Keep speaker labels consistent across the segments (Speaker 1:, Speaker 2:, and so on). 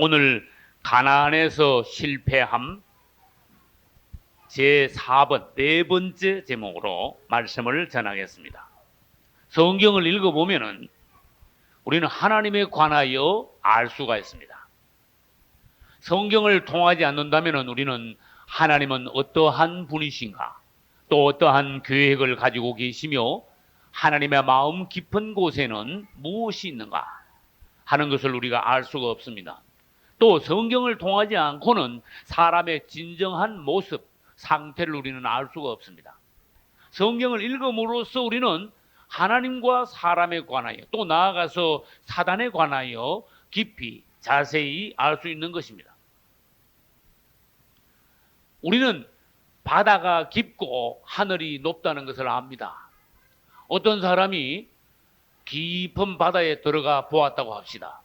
Speaker 1: 오늘 가나안에서 실패함 제4번 네 번째 제목으로 말씀을 전하겠습니다. 성경을 읽어보면은 우리는 하나님에 관하여 알 수가 있습니다. 성경을 통하지 않는다면 우리는 하나님은 어떠한 분이신가, 또 어떠한 계획을 가지고 계시며 하나님의 마음 깊은 곳에는 무엇이 있는가 하는 것을 우리가 알 수가 없습니다. 또 성경을 통하지 않고는 사람의 진정한 모습, 상태를 우리는 알 수가 없습니다. 성경을 읽음으로써 우리는 하나님과 사람에 관하여, 또 나아가서 사단에 관하여 깊이 자세히 알 수 있는 것입니다. 우리는 바다가 깊고 하늘이 높다는 것을 압니다. 어떤 사람이 깊은 바다에 들어가 보았다고 합시다.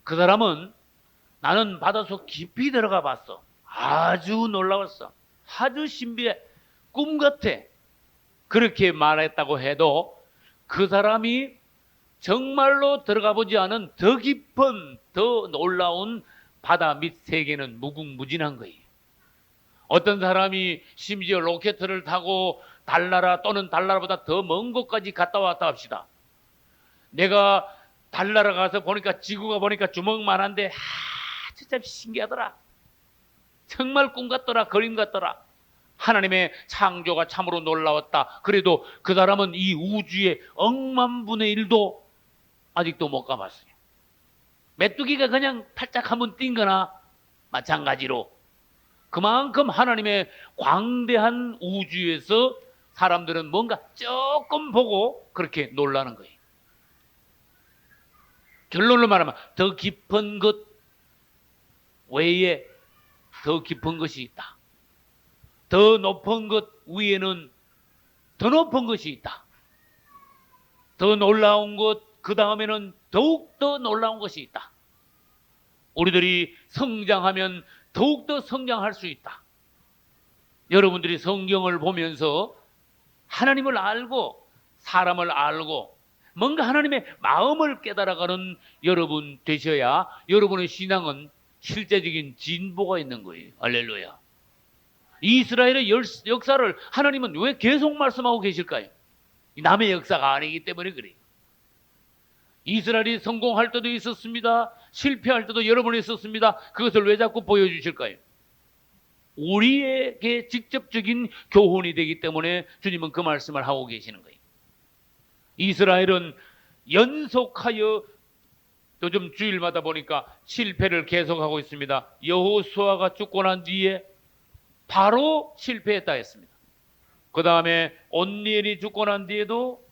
Speaker 1: 그 사람은 나는 바닷속 깊이 들어가 봤어. 아주 놀라웠어. 아주 신비해. 꿈 같아. 그렇게 말했다고 해도 그 사람이 정말로 들어가 보지 않은 더 깊은, 더 놀라운 바다 밑 세계는 무궁무진한 거예요. 어떤 사람이 심지어 로켓을 타고 달나라 또는 달나라보다 더 먼 곳까지 갔다 왔다 합시다. 내가 달나라 가서 보니까 지구가 보니까 주먹만한데 진짜 신기하더라. 정말 꿈 같더라. 그림 같더라. 하나님의 창조가 참으로 놀라웠다. 그래도 그 사람은 이 우주의 억만분의 1도 아직도 못 가봤어요. 메뚜기가 그냥 팔짝 한번 뛴 거나 마찬가지로 그만큼 하나님의 광대한 우주에서 사람들은 뭔가 조금 보고 그렇게 놀라는 거예요. 결론을 말하면 더 깊은 것 외에 더 깊은 것이 있다. 더 높은 것 위에는 더 높은 것이 있다. 더 놀라운 것, 그 다음에는 더욱더 놀라운 것이 있다. 우리들이 성장하면 더욱더 성장할 수 있다. 여러분들이 성경을 보면서 하나님을 알고 사람을 알고 뭔가 하나님의 마음을 깨달아가는 여러분 되셔야 여러분의 신앙은 실제적인 진보가 있는 거예요. 할렐루야. 이스라엘의 역사를 하나님은 왜 계속 말씀하고 계실까요? 남의 역사가 아니기 때문에 그래요. 이스라엘이 성공할 때도 있었습니다. 실패할 때도 여러 번 있었습니다. 그것을 왜 자꾸 보여주실까요? 우리에게 직접적인 교훈이 되기 때문에 주님은 그 말씀을 하고 계시는 거예요. 이스라엘은 연속하여 요즘 주일마다 보니까 실패를 계속하고 있습니다. 여호수아가 죽고 난 뒤에 바로 실패했다 했습니다. 그 다음에 온니엘이 죽고 난 뒤에도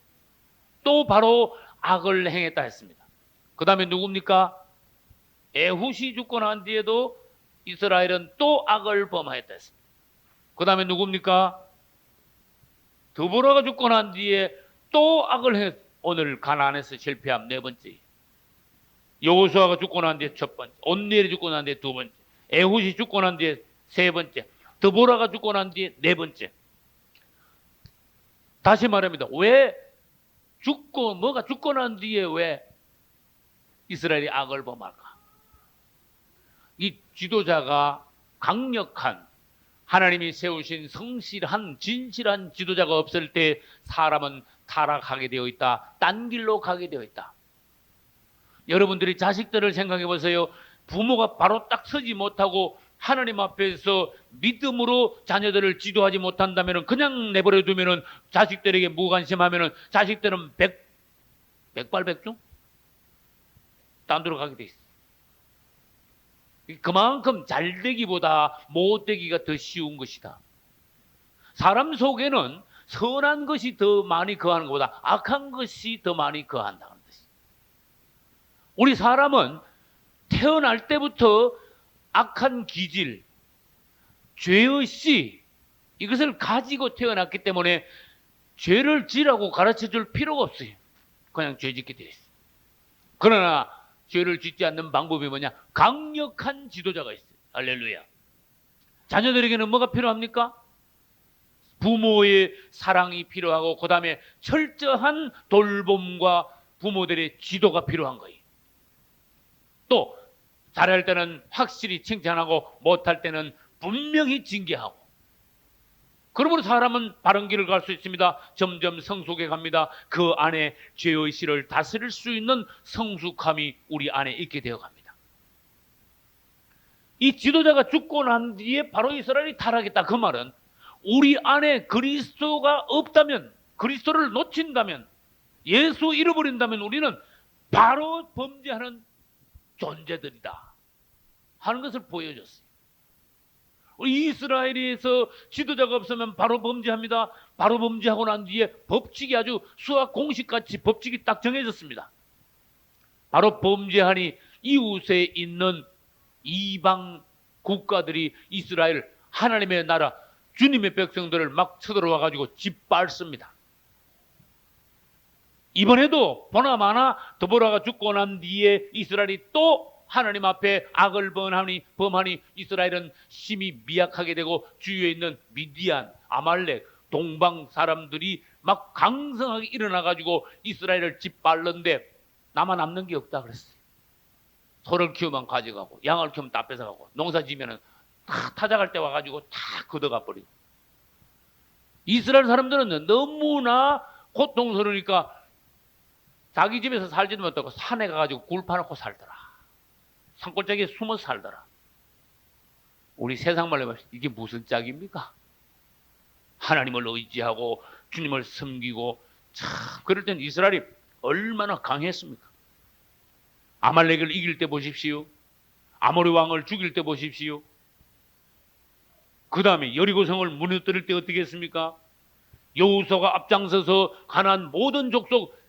Speaker 1: 또 바로 악을 행했다 했습니다. 그 다음에 누굽니까? 에훗이 죽고 난 뒤에도 이스라엘은 또 악을 범하였다 했습니다. 그 다음에 누굽니까? 드보라가 죽고 난 뒤에 또 악을 행했. 오늘 가나안에서 실패함 네 번째. 여호수아가 죽고 난 뒤에 첫 번째, 온니엘이 죽고 난 뒤에 두 번째, 에훗이 죽고 난 뒤에 세 번째, 드보라가 죽고 난 뒤에 네 번째. 다시 말합니다. 왜 뭐가 죽고 난 뒤에 왜 이스라엘이 악을 범할까? 이 지도자가 강력한 하나님이 세우신 성실한 진실한 지도자가 없을 때 사람은 타락하게 되어 있다. 딴 길로 가게 되어 있다. 여러분들이 자식들을 생각해 보세요. 부모가 바로 딱 서지 못하고 하나님 앞에서 믿음으로 자녀들을 지도하지 못한다면 그냥 내버려 두면 자식들에게 무관심하면 자식들은 백발백중 딴 데로 가게 돼 있어. 그만큼 잘되기보다 못되기가 더 쉬운 것이다. 사람 속에는 선한 것이 더 많이 거하는 것보다 악한 것이 더 많이 거한다는 것이. 우리 사람은 태어날 때부터 악한 기질, 죄의 씨 이것을 가지고 태어났기 때문에 죄를 지라고 가르쳐줄 필요가 없어요. 그냥 죄 짓게 돼 있어요. 그러나 죄를 짓지 않는 방법이 뭐냐? 강력한 지도자가 있어요. 할렐루야. 자녀들에게는 뭐가 필요합니까? 부모의 사랑이 필요하고 그 다음에 철저한 돌봄과 부모들의 지도가 필요한 거예요. 또 잘할 때는 확실히 칭찬하고 못할 때는 분명히 징계하고, 그러므로 사람은 바른 길을 갈 수 있습니다. 점점 성숙해 갑니다. 그 안에 죄의식을 다스릴 수 있는 성숙함이 우리 안에 있게 되어 갑니다. 이 지도자가 죽고 난 뒤에 바로 이스라엘이 타락했다. 그 말은 우리 안에 그리스도가 없다면, 그리스도를 놓친다면, 예수 잃어버린다면 우리는 바로 범죄하는 존재들이다 하는 것을 보여줬어요. 우리 이스라엘에서 지도자가 없으면 바로 범죄합니다. 바로 범죄하고 난 뒤에 법칙이 아주 수학 공식같이 법칙이 딱 정해졌습니다. 바로 범죄하니 이웃에 있는 이방 국가들이 이스라엘 하나님의 나라 주님의 백성들을 막 쳐들어와 가지고 짓밟습니다. 이번에도 보나마나 드보라가 죽고 난 뒤에 이스라엘이 또 하나님 앞에 악을 범하니 이스라엘은 심히 미약하게 되고 주위에 있는 미디안, 아말렉, 동방 사람들이 막 강성하게 일어나 가지고 이스라엘을 짓밟는데 나만 남는 게 없다 그랬어요. 소를 키우면 가져가고, 양을 키우면 다 뺏어가고, 농사 지면은 다 타작할 때 와가지고 다 걷어가 버리고. 이스라엘 사람들은 너무나 고통스러우니까 자기 집에서 살지도 못하고 산에 가가지고 굴 파놓고 살더라. 산골짜기에 숨어 살더라. 우리 세상 말로 말해서 이게 무슨 짝입니까? 하나님을 의지하고 주님을 섬기고, 참 그럴 땐 이스라엘이 얼마나 강했습니까? 아말렉을 이길 때 보십시오. 아모리 왕을 죽일 때 보십시오. 그 다음에 여리고성을 무너뜨릴 때 어떻게 했습니까? 여호수아가 앞장서서 가나안 모든 족속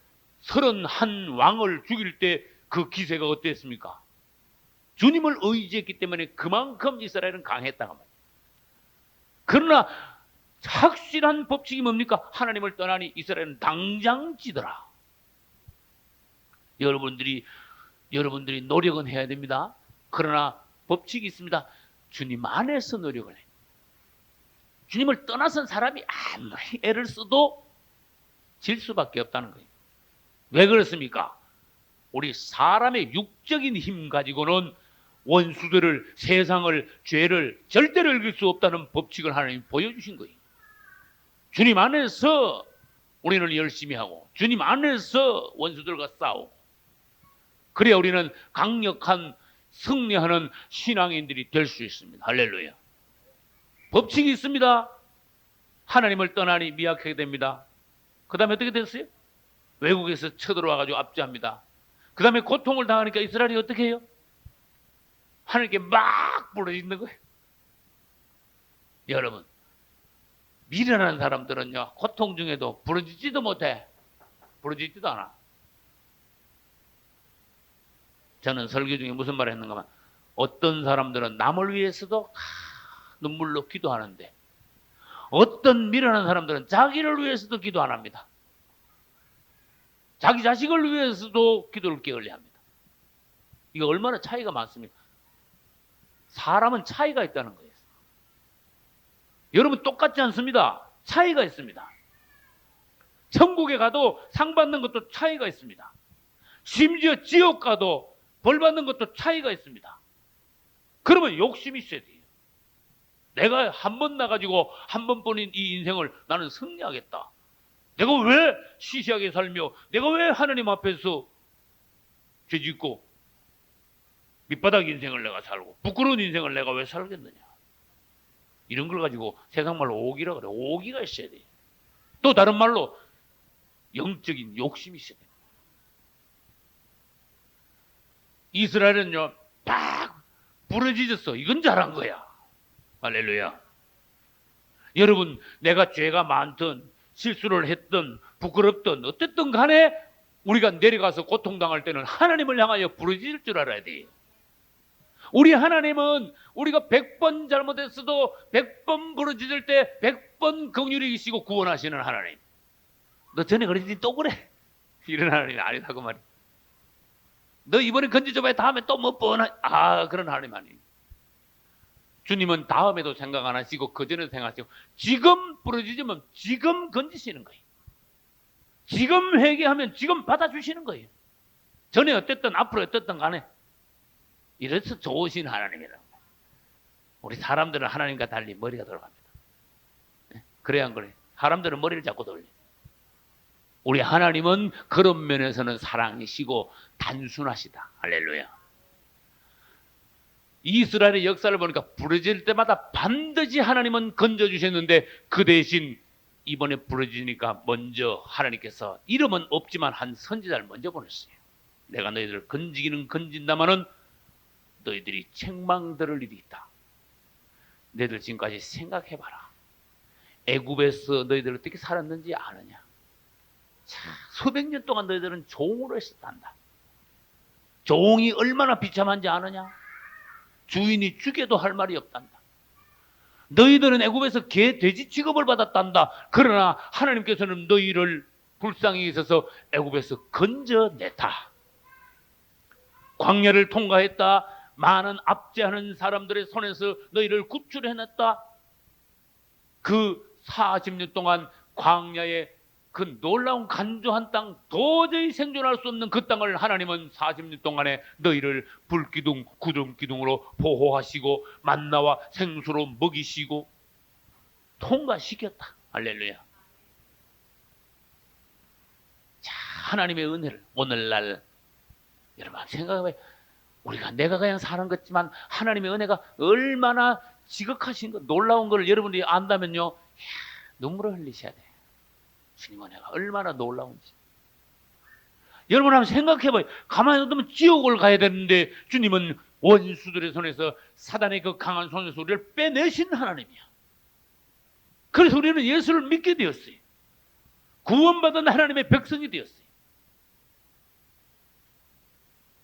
Speaker 1: 31왕을 죽일 때 그 기세가 어땠습니까? 주님을 의지했기 때문에 그만큼 이스라엘은 강했다가 말이에요. 그러나 확실한 법칙이 뭡니까? 하나님을 떠나니 이스라엘은 당장 지더라. 여러분들이 노력은 해야 됩니다. 그러나 법칙이 있습니다. 주님 안에서 노력을 해요. 주님을 떠나선 사람이 아무리 애를 써도 질 수밖에 없다는 거예요. 왜 그렇습니까? 우리 사람의 육적인 힘 가지고는 원수들을, 세상을, 죄를 절대로 이길 수 없다는 법칙을 하나님이 보여주신 거예요. 주님 안에서 우리는 열심히 하고, 주님 안에서 원수들과 싸우고, 그래야 우리는 강력한 승리하는 신앙인들이 될 수 있습니다. 할렐루야. 법칙이 있습니다. 하나님을 떠나니 미약하게 됩니다. 그 다음에 어떻게 됐어요? 외국에서 쳐들어와가지고 압제합니다. 그 다음에 고통을 당하니까 이스라엘이 어떻게 해요? 하나님께 막 부르짖는 거예요. 여러분, 미련한 사람들은요, 고통 중에도 부르짖지도 못해. 부르짖지도 않아. 저는 설교 중에 무슨 말을 했는가 하면, 어떤 사람들은 남을 위해서도 눈물로 기도하는데, 어떤 미련한 사람들은 자기를 위해서도 기도 안 합니다. 자기 자식을 위해서도 기도를 게을리 합니다. 이거 얼마나 차이가 많습니까? 사람은 차이가 있다는 거예요. 여러분 똑같지 않습니다. 차이가 있습니다. 천국에 가도 상 받는 것도 차이가 있습니다. 심지어 지옥 가도 벌 받는 것도 차이가 있습니다. 그러면 욕심이 있어야 돼요. 내가 한 번 나가지고 한 번뿐인 이 인생을 나는 승리하겠다. 내가 왜 시시하게 살며, 내가 왜 하나님 앞에서 죄짓고 밑바닥 인생을 내가 살고 부끄러운 인생을 내가 왜 살겠느냐. 이런 걸 가지고 세상 말로 오기라 그래. 오기가 있어야 돼요. 또 다른 말로 영적인 욕심이 있어야 돼요. 이스라엘은요 막 부러지졌어. 이건 잘한 거야. 할렐루야. 여러분, 내가 죄가 많든 실수를 했든 부끄럽든 어쨌든 간에 우리가 내려가서 고통당할 때는 하나님을 향하여 부르짖을 줄 알아야 돼요. 우리 하나님은 우리가 100번 잘못했어도 100번 부르짖을 때 100번 긍휼히 계시고 구원하시는 하나님. 너 전에 그랬지 또 그래? 이런 하나님이 아니다고 말이야. 너 이번에 건져줘봐야 다음에 또 뭐 뻔한 그런 하나님 아니에요. 주님은 다음에도 생각 안 하시고 그전에도 생각하시고 지금 부르짖으면 지금 건지시는 거예요. 지금 회개하면 지금 받아주시는 거예요. 전에 어땠든 앞으로 어땠든 간에. 이래서 좋으신 하나님이라고. 우리 사람들은 하나님과 달리 머리가 돌아갑니다. 그래야 안 그래? 사람들은 머리를 자꾸 돌려. 우리 하나님은 그런 면에서는 사랑이시고 단순하시다. 할렐루야. 이스라엘의 역사를 보니까 부러질 때마다 반드시 하나님은 건져주셨는데 그 대신 이번에 부러지니까 먼저 하나님께서 이름은 없지만 한 선지자를 먼저 보냈어요. 내가 너희들을 건지기는 건진다마는 너희들이 책망 들을 일이 있다. 너희들 지금까지 생각해봐라. 애굽에서 너희들 어떻게 살았는지 아느냐. 자, 수백 년 동안 너희들은 종으로 있었단다. 종이 얼마나 비참한지 아느냐. 주인이 죽여도 할 말이 없단다. 너희들은 애굽에서 개, 돼지 취급을 받았단다. 그러나 하나님께서는 너희를 불쌍히 있어서 애굽에서 건져냈다. 광야를 통과했다. 많은 압제하는 사람들의 손에서 너희를 구출해냈다. 그 40년 동안 광야에 그 놀라운 간조한 땅, 도저히 생존할 수 없는 그 땅을 하나님은 40년 동안에 너희를 불기둥, 구름기둥으로 보호하시고 만나와 생수로 먹이시고 통과시켰다. 할렐루야. 자, 하나님의 은혜를 오늘날 여러분 생각해봐요. 내가 그냥 사는 것지만 하나님의 은혜가 얼마나 지극하신 것, 놀라운 걸 여러분들이 안다면요, 눈물을 흘리셔야 돼요. 주님 은혜가 얼마나 놀라운지. 여러분 한번 생각해봐요. 가만히 놔두면 지옥을 가야 되는데 주님은 원수들의 손에서, 사단의 그 강한 손에서 우리를 빼내신 하나님이야. 그래서 우리는 예수를 믿게 되었어요. 구원받은 하나님의 백성이 되었어요.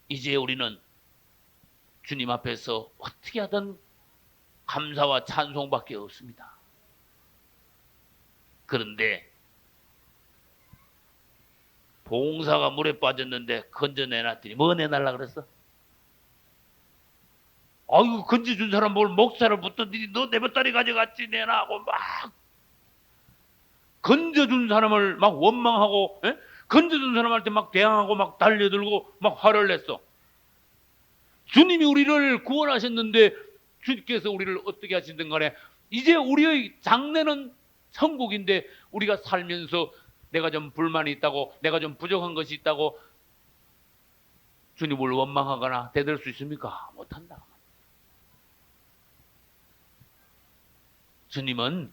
Speaker 1: 이제 우리는 주님 앞에서 어떻게 하든 감사와 찬송밖에 없습니다. 그런데 봉사가 물에 빠졌는데 건져내놨더니 뭐 내달라 그랬어? 아이고, 건져준 사람 뭘 목사를 붙더니 너 내 뱃다리 가져갔지 내놔 하고 막 건져준 사람을 막 원망하고, 건져준 사람한테 막 대항하고 막 달려들고 막 화를 냈어. 주님이 우리를 구원하셨는데 주님께서 우리를 어떻게 하시든 간에 이제 우리의 장래는 천국인데 우리가 살면서 내가 좀 불만이 있다고, 내가 좀 부족한 것이 있다고 주님을 원망하거나 대들 수 있습니까? 못한다. 주님은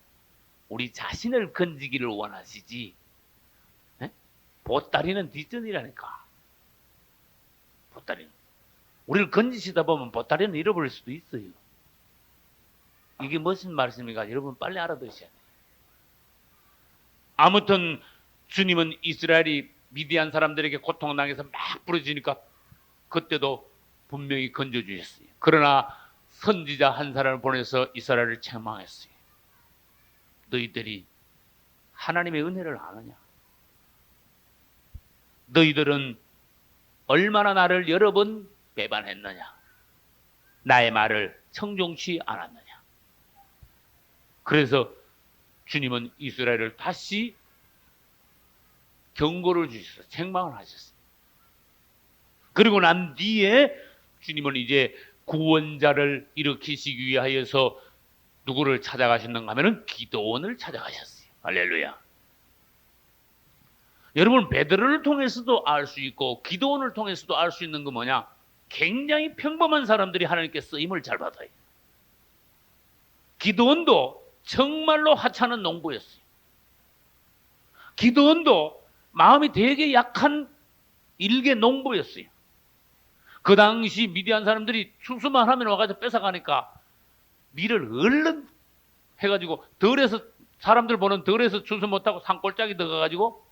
Speaker 1: 우리 자신을 건지기를 원하시지, 보따리는 뒷전이라니까. 보따리는 우리를 건지시다 보면 보따리는 잃어버릴 수도 있어요. 이게 무슨 말씀입니까? 여러분 빨리 알아두셔야 돼요. 아무튼 주님은 이스라엘이 미디안 사람들에게 고통당해서 막 부러지니까 그때도 분명히 건져주셨어요. 그러나 선지자 한 사람을 보내서 이스라엘을 책망했어요. 너희들이 하나님의 은혜를 아느냐? 너희들은 얼마나 나를 여러 번 배반했느냐? 나의 말을 청종치 않았느냐? 그래서 주님은 이스라엘을 다시 경고를 주셨어요. 책망을 하셨어요. 그리고 난 뒤에 주님은 이제 구원자를 일으키시기 위하여서 누구를 찾아가셨는가 하면은 기드온을 찾아가셨어요. 할렐루야. 여러분, 베드로를 통해서도 알 수 있고 기드온을 통해서도 알 수 있는 거 뭐냐? 굉장히 평범한 사람들이 하나님께 쓰임을 잘 받아요. 기드온도 정말로 하찮은 농부였어요. 기드온도 마음이 되게 약한 일개 농부였어요. 그 당시 미디안 사람들이 추수만 하면 와가지고 뺏어가니까 밀을 얼른 해가지고 덜에서, 사람들 보는 덜에서 추수 못하고 산골짜기 들어가가지고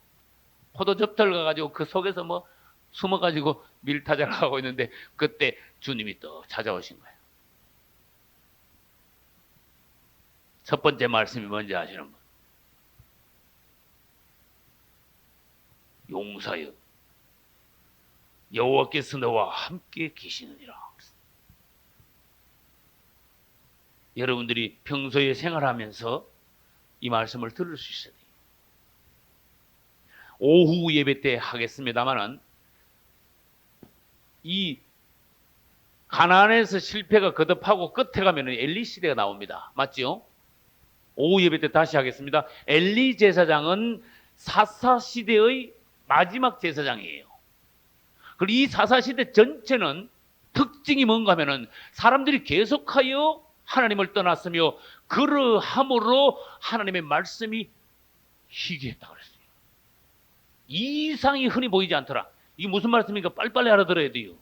Speaker 1: 포도 접들 가가지고 그 속에서 뭐 숨어가지고 밀 타작하고 있는데 그때 주님이 또 찾아오신 거예요. 첫 번째 말씀이 뭔지 아시는 분? 용사여, 여호와께서 너와 함께 계시느니라. 여러분들이 평소에 생활하면서 이 말씀을 들을 수 있어야 돼요. 오후 예배 때 하겠습니다만은 이 가나안에서 실패가 거듭하고 끝에 가면 엘리 시대가 나옵니다. 맞죠? 오후 예배 때 다시 하겠습니다. 엘리 제사장은 사사 시대의 마지막 제사장이에요. 그리고 이 사사 시대 전체는 특징이 뭔가 하면은 사람들이 계속하여 하나님을 떠났으며 그러함으로 하나님의 말씀이 희귀했다 그랬어요. 이 이상이 흔히 보이지 않더라. 이게 무슨 말씀입니까? 빨리빨리 알아들어야 돼요.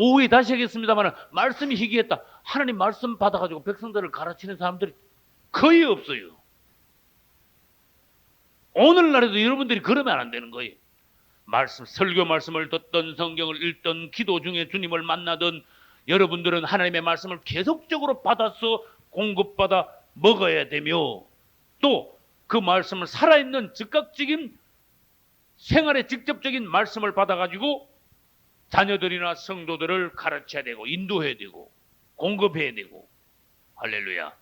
Speaker 1: 오후에 다시 하겠습니다만 말씀이 희귀했다. 하나님 말씀 받아가지고 백성들을 가르치는 사람들이 거의 없어요. 오늘날에도 여러분들이 그러면 안 되는 거예요. 설교 말씀을 듣던, 성경을 읽던, 기도 중에 주님을 만나던 여러분들은 하나님의 말씀을 계속적으로 받아서 공급받아 먹어야 되며 또 그 말씀을 살아있는 즉각적인 생활에 직접적인 말씀을 받아가지고 자녀들이나 성도들을 가르쳐야 되고 인도해야 되고 공급해야 되고 할렐루야.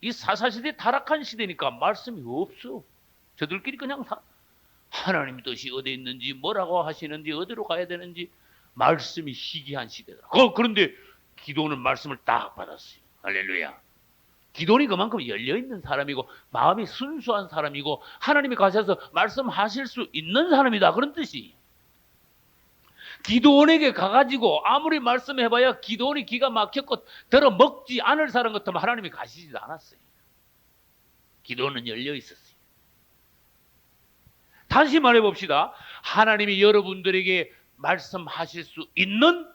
Speaker 1: 이 사사시대 타락한 시대니까 말씀이 없어. 저들끼리 그냥 하나님 뜻이 어디 있는지 뭐라고 하시는지 어디로 가야 되는지 말씀이 희귀한 시대다. 그런데 기도는 말씀을 딱 받았어요. 할렐루야. 기도는 그만큼 열려있는 사람이고 마음이 순수한 사람이고 하나님이 가셔서 말씀하실 수 있는 사람이다. 그런 뜻이. 기도원에게 가가지고 아무리 말씀해봐야 기도원이 기가 막혔고 들어먹지 않을 사람 같으면 하나님이 가시지도 않았어요. 기도는 열려있었어요. 다시 말해봅시다. 하나님이 여러분들에게 말씀하실 수 있는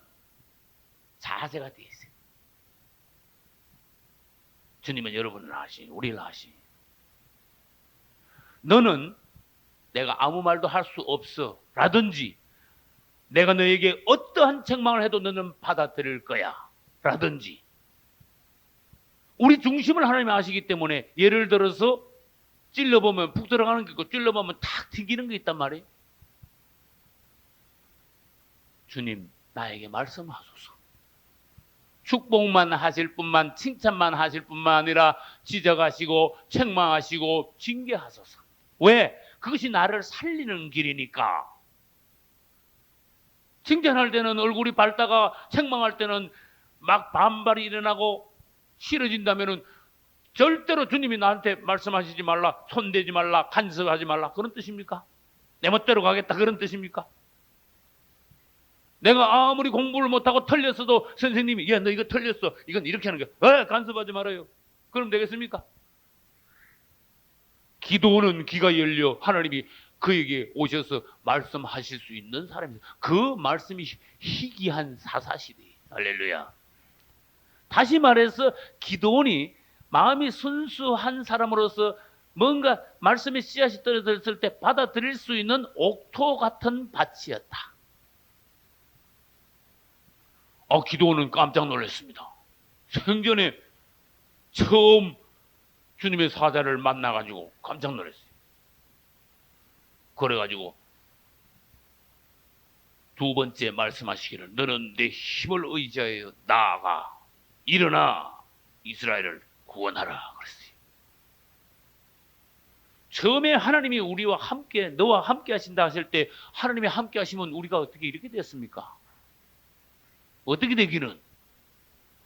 Speaker 1: 자세가 되어 있어요. 주님은 여러분을 아시, 우리를 아시. 너는 내가 아무 말도 할 수 없어 라든지 내가 너에게 어떠한 책망을 해도 너는 받아들일 거야 라든지 우리 중심을 하나님이 아시기 때문에 예를 들어서 찔러보면 푹 들어가는 게 있고 찔러보면 탁 튀기는 게 있단 말이에요. 주님 나에게 말씀하소서. 축복만 하실 뿐만 칭찬만 하실 뿐만 아니라 지적하시고 책망하시고 징계하소서. 왜? 그것이 나를 살리는 길이니까. 칭찬할 때는 얼굴이 밝다가 책망할 때는 막 반발이 일어나고 싫어진다면은 절대로 주님이 나한테 말씀하시지 말라, 손대지 말라, 간섭하지 말라 그런 뜻입니까? 내 멋대로 가겠다 그런 뜻입니까? 내가 아무리 공부를 못하고 틀렸어도 선생님이 야 너 이거 틀렸어 이건 이렇게 하는 거야 간섭하지 말아요 그럼 되겠습니까? 기도는 귀가 열려 하나님이 그에게 오셔서 말씀하실 수 있는 사람입니다. 그 말씀이 희귀한 사사시대예요. 할렐루야. 다시 말해서 기도원이 마음이 순수한 사람으로서 뭔가 말씀의 씨앗이 떨어졌을 때 받아들일 수 있는 옥토 같은 밭이었다. 기도원은 깜짝 놀랐습니다. 생전에 처음 주님의 사자를 만나가지고 깜짝 놀랐어요. 그래가지고 두 번째 말씀하시기를 너는 내 힘을 의지하여 나아가 일어나 이스라엘을 구원하라 그랬어요. 처음에 하나님이 우리와 함께 너와 함께 하신다 하실 때 하나님이 함께 하시면 우리가 어떻게 이렇게 됐습니까? 어떻게 되기는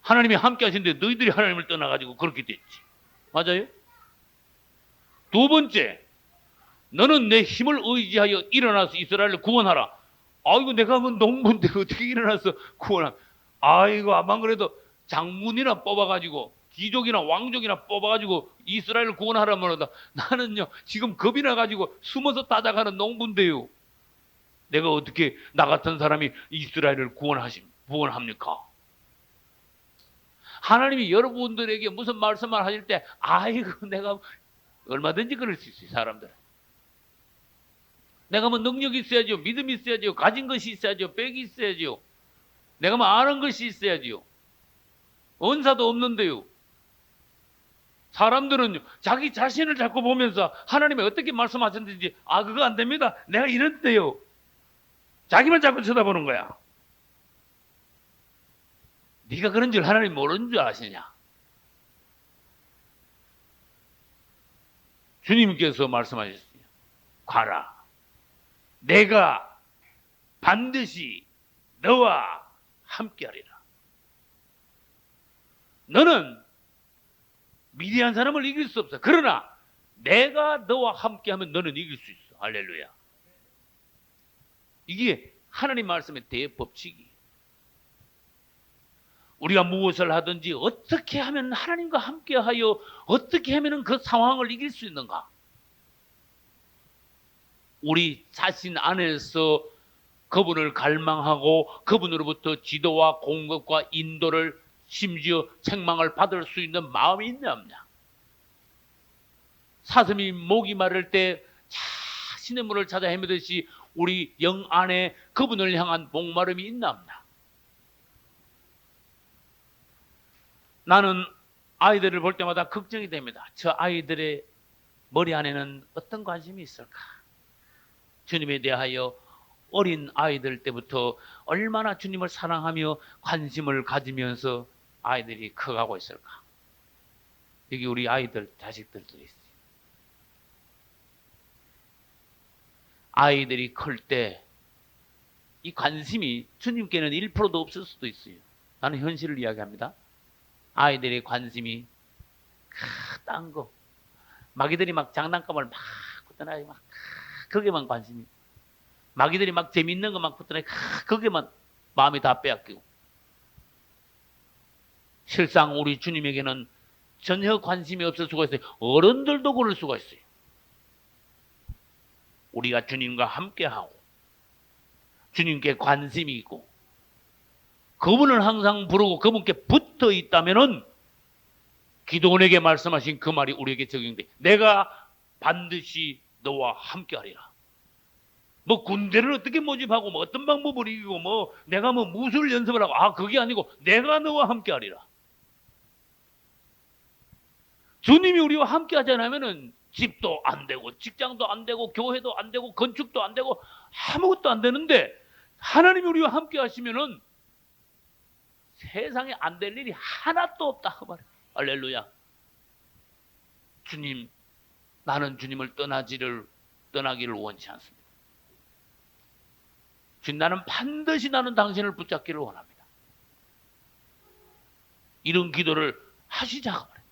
Speaker 1: 하나님이 함께 하시는데 너희들이 하나님을 떠나가지고 그렇게 됐지. 맞아요? 두 번째 너는 내 힘을 의지하여 일어나서 이스라엘을 구원하라. 아이고 내가 뭐 농부인데 어떻게 일어나서 구원하. 아이고 아만 그래도 장군이나 뽑아가지고 귀족이나 왕족이나 뽑아가지고 이스라엘을 구원하라면 나는요 지금 겁이 나가지고 숨어서 따라가는 농부인데요. 내가 어떻게 나 같은 사람이 이스라엘을 구원합니까? 하나님이 여러분들에게 무슨 말씀을 하실 때 아이고 내가 얼마든지 그럴 수 있어요. 사람들은 내가 뭐 능력이 있어야죠. 믿음이 있어야죠. 가진 것이 있어야죠. 백이 있어야죠. 내가 뭐 아는 것이 있어야죠. 은사도 없는데요. 사람들은 자기 자신을 자꾸 보면서 하나님이 어떻게 말씀하셨는지 그거 안 됩니다. 내가 이랬대요. 자기만 자꾸 쳐다보는 거야. 네가 그런 줄 하나님 모르는 줄 아시냐? 주님께서 말씀하셨어요. 가라. 내가 반드시 너와 함께하리라. 너는 미디안 사람을 이길 수 없어. 그러나 내가 너와 함께하면 너는 이길 수 있어. 할렐루야. 이게 하나님 말씀의 대법칙이. 우리가 무엇을 하든지 어떻게 하면 하나님과 함께하여 어떻게 하면 그 상황을 이길 수 있는가? 우리 자신 안에서 그분을 갈망하고 그분으로부터 지도와 공급과 인도를 심지어 책망을 받을 수 있는 마음이 있냐 없냐? 사슴이 목이 마를 때 자신의 문을 찾아 헤매듯이 우리 영 안에 그분을 향한 목마름이 있나 없냐? 나는 아이들을 볼 때마다 걱정이 됩니다. 저 아이들의 머리 안에는 어떤 관심이 있을까? 주님에 대하여 어린 아이들 때부터 얼마나 주님을 사랑하며 관심을 가지면서 아이들이 커가고 있을까? 여기 우리 아이들, 자식들도 있어요. 아이들이 클 때 이 관심이 주님께는 1%도 없을 수도 있어요. 나는 현실을 이야기합니다. 아이들의 관심이 딴 거, 마귀들이 막 장난감을 막 굿더나게 막 거기에만 관심이, 마귀들이 막 재밌는 거 막 굿더나게 거기에만 마음이 다 빼앗기고, 실상 우리 주님에게는 전혀 관심이 없을 수가 있어요. 어른들도 그럴 수가 있어요. 우리가 주님과 함께하고 주님께 관심이 있고 그분을 항상 부르고 그분께 붙어 있다면은 기도원에게 말씀하신 그 말이 우리에게 적용돼. 내가 반드시 너와 함께하리라. 뭐 군대를 어떻게 모집하고 뭐 어떤 방법을 이기고 뭐 내가 뭐 무술 연습을 하고 그게 아니고 내가 너와 함께하리라. 주님이 우리와 함께하지 않으면은 집도 안 되고 직장도 안 되고 교회도 안 되고 건축도 안 되고 아무것도 안 되는데 하나님이 우리와 함께 하시면은 세상에 안 될 일이 하나도 없다 그 말이에요. 할렐루야. 주님, 나는 주님을 떠나기를 원치 않습니다. 주님, 나는 반드시 당신을 붙잡기를 원합니다. 이런 기도를 하시자 그 말이에요.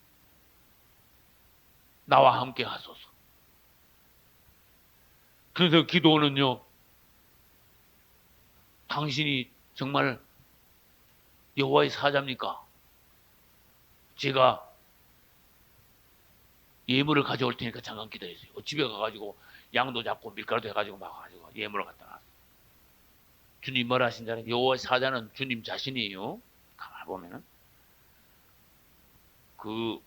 Speaker 1: 나와 함께 하소서. 그래서 기도는요, 당신이 정말 여호와의 사자입니까? 제가 예물을 가져올 테니까 잠깐 기다리세요. 집에 가가지고 양도 잡고 밀가루도 해가지고 막 가지고 예물을 갖다 놨어요. 주님 뭐라 하신 줄 알아요? 여호와의 사자는 주님 자신이에요. 가만 보면은 그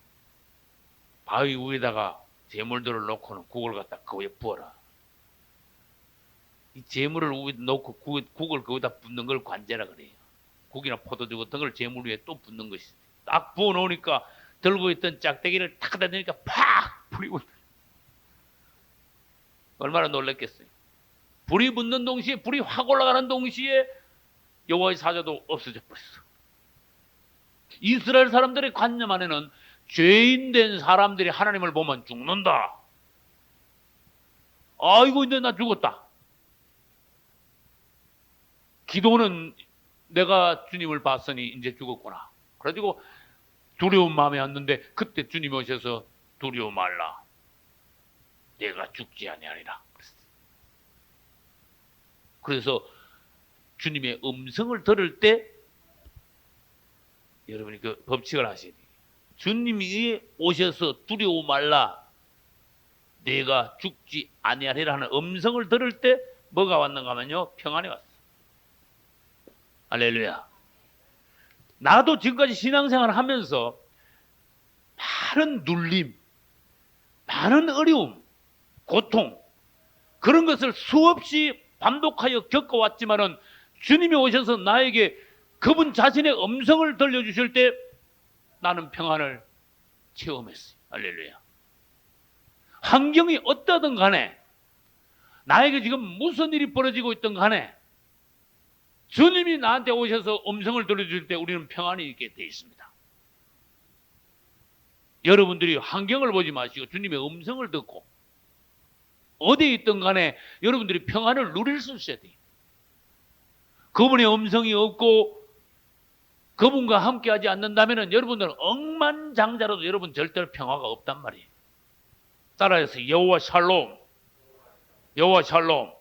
Speaker 1: 바위 위에다가 재물들을 놓고는 국을 갖다 그 위에 부어라. 이 재물을 위에 놓고 국을 거기다 붓는 걸 관제라 그래요. 국이나 포도주 같은 걸 재물 위에 또 붓는 것이. 딱 부어 놓으니까 들고 있던 짝대기를 탁 갖다 대니까 팍! 불이 붙어. 얼마나 놀랐겠어요. 불이 붙는 동시에, 불이 확 올라가는 동시에 여호와의 사자도 없어져 버렸어. 이스라엘 사람들의 관념 안에는 죄인 된 사람들이 하나님을 보면 죽는다. 아이고 이제 나 죽었다. 기도는 내가 주님을 봤으니 이제 죽었구나. 그래가지고 두려운 마음이 왔는데 그때 주님이 오셔서 두려워 말라. 내가 죽지 아니하리라. 그래서 주님의 음성을 들을 때 여러분이 그 법칙을 하셔야 돼요. 주님이 오셔서 두려워 말라. 내가 죽지 아니하리라 하는 음성을 들을 때 뭐가 왔는가 하면요. 평안이 왔어. 할렐루야. 나도 지금까지 신앙생활을 하면서 많은 눌림, 많은 어려움, 고통 그런 것을 수없이 반복하여 겪어왔지만은 주님이 오셔서 나에게 그분 자신의 음성을 들려주실 때 나는 평안을 체험했어요. 할렐루야. 환경이 어떠든 간에 나에게 지금 무슨 일이 벌어지고 있든 간에 주님이 나한테 오셔서 음성을 들려줄 때 우리는 평안이 있게 되어 있습니다. 여러분들이 환경을 보지 마시고 주님의 음성을 듣고 어디에 있든 간에 여러분들이 평안을 누릴 수 있어야 돼요. 그분의 음성이 없고 그분과 함께하지 않는다면 여러분들은 억만장자라도 여러분 절대로 평화가 없단 말이에요. 따라해서 여호와 샬롬, 여호와 샬롬.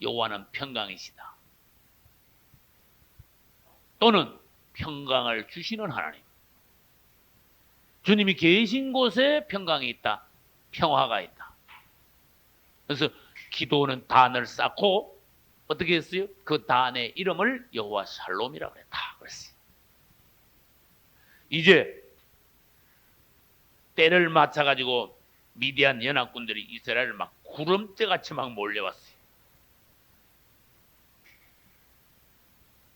Speaker 1: 여호와는 평강이시다. 또는 평강을 주시는 하나님. 주님이 계신 곳에 평강이 있다. 평화가 있다. 그래서 기도는 단을 쌓고 어떻게 했어요? 그 단의 이름을 여호와 샬롬이라고 그랬다. 그랬어요. 이제 때를 맞춰가지고 미디안 연합군들이 이스라엘을 막 구름대같이 막 몰려왔어요.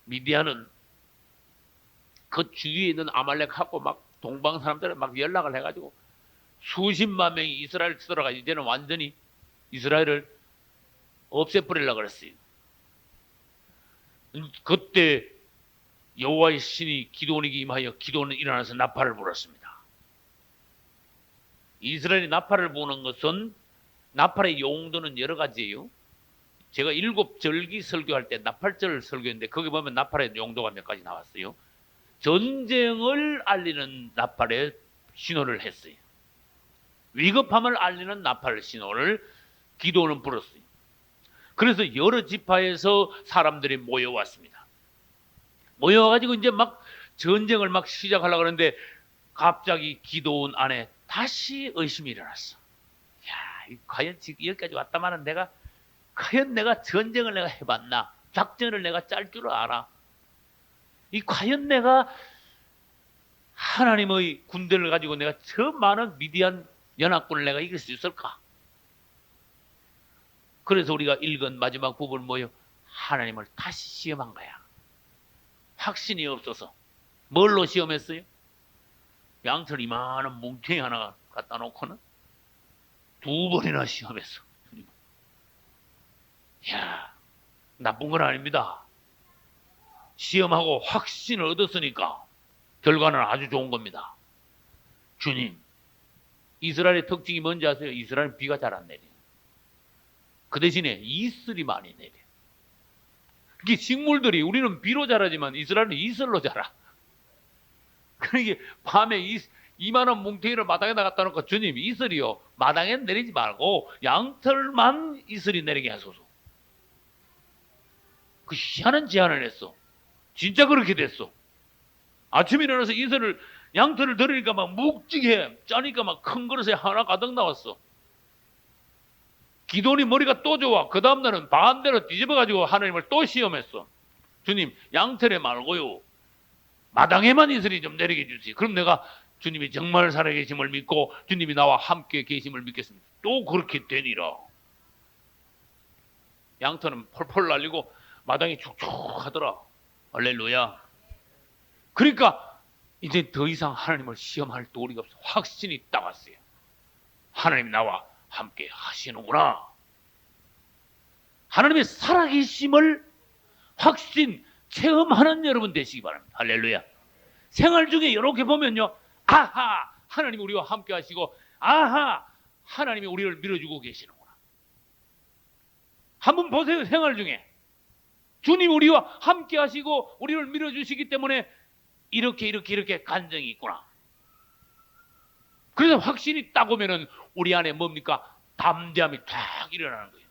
Speaker 1: 미디안은 그 주위에 있는 아말렉하고 막 동방 사람들을 막 연락을 해가지고 수십만 명이 이스라엘 들어가 이제는 완전히 이스라엘을 없애버리려고 그랬어요. 그때 여호와의 신이 기드온에게 임하여 기드온은 일어나서 나팔을 불었습니다. 이스라엘이 나팔을 부는 것은 나팔의 용도는 여러 가지예요. 제가 7절기 설교할 때 나팔절 설교했는데 거기 보면 나팔의 용도가 몇 가지 나왔어요. 전쟁을 알리는 나팔의 신호를 했어요. 위급함을 알리는 나팔 신호를 기도는 불었어요. 그래서 여러 지파에서 사람들이 모여왔습니다. 모여가지고 이제 막 전쟁을 막 시작하려고 하는데 갑자기 기도원 안에 다시 의심이 일어났어. 야, 과연 지금 여기까지 왔다마는 과연 내가 전쟁을 내가 해봤나? 작전을 내가 짤 줄 알아? 과연 내가 하나님의 군대를 가지고 내가 저 많은 미디안 연합군을 내가 이길 수 있을까? 그래서 우리가 읽은 마지막 부분은 뭐예요? 하나님을 다시 시험한 거야. 확신이 없어서. 뭘로 시험했어요? 양털 이만한 뭉탱이 하나 갖다 놓고는 2번이나 시험했어. 이야, 나쁜 건 아닙니다. 시험하고 확신을 얻었으니까 결과는 아주 좋은 겁니다. 주님, 이스라엘의 특징이 뭔지 아세요? 이스라엘은 비가 잘 안 내려요. 그 대신에 이슬이 많이 내려요. 이게 식물들이 우리는 비로 자라지만 이스라엘은 이슬로 자라. 그러니까 밤에 이만한 뭉탱이를 마당에다 갖다 놓고 주님 이슬이요 마당에 내리지 말고 양털만 이슬이 내리게 하소서. 그 희한한 제안을 했어. 진짜 그렇게 됐어. 아침에 일어나서 양털을 들으니까 막 묵직해. 짜니까 막 큰 그릇에 하나 가득 나왔어. 기도니 머리가 또 좋아. 그 다음날은 반대로 뒤집어가지고 하나님을 또 시험했어. 주님 양털에 말고요 마당에만 이슬이 좀 내리게 해주세요. 그럼 내가 주님이 정말 살아계심을 믿고 주님이 나와 함께 계심을 믿겠습니다. 또 그렇게 되니라. 양털은 펄펄 날리고 마당이 축축하더라. 할렐루야. 그러니까 이제 더 이상 하나님을 시험할 도리가 없어. 확신이 딱 왔어요. 하나님이 나와 함께 하시는구나. 하나님의 살아계심을 확신 체험하는 여러분 되시기 바랍니다. 할렐루야. 생활 중에 이렇게 보면요. 아하, 하나님이 우리와 함께 하시고 아하, 하나님이 우리를 밀어주고 계시는구나. 한번 보세요. 생활 중에 주님 우리와 함께 하시고 우리를 밀어주시기 때문에 이렇게 간증이 있구나. 그래서 확신이 딱 오면은 우리 안에 뭡니까? 담대함이 탁 일어나는 거예요.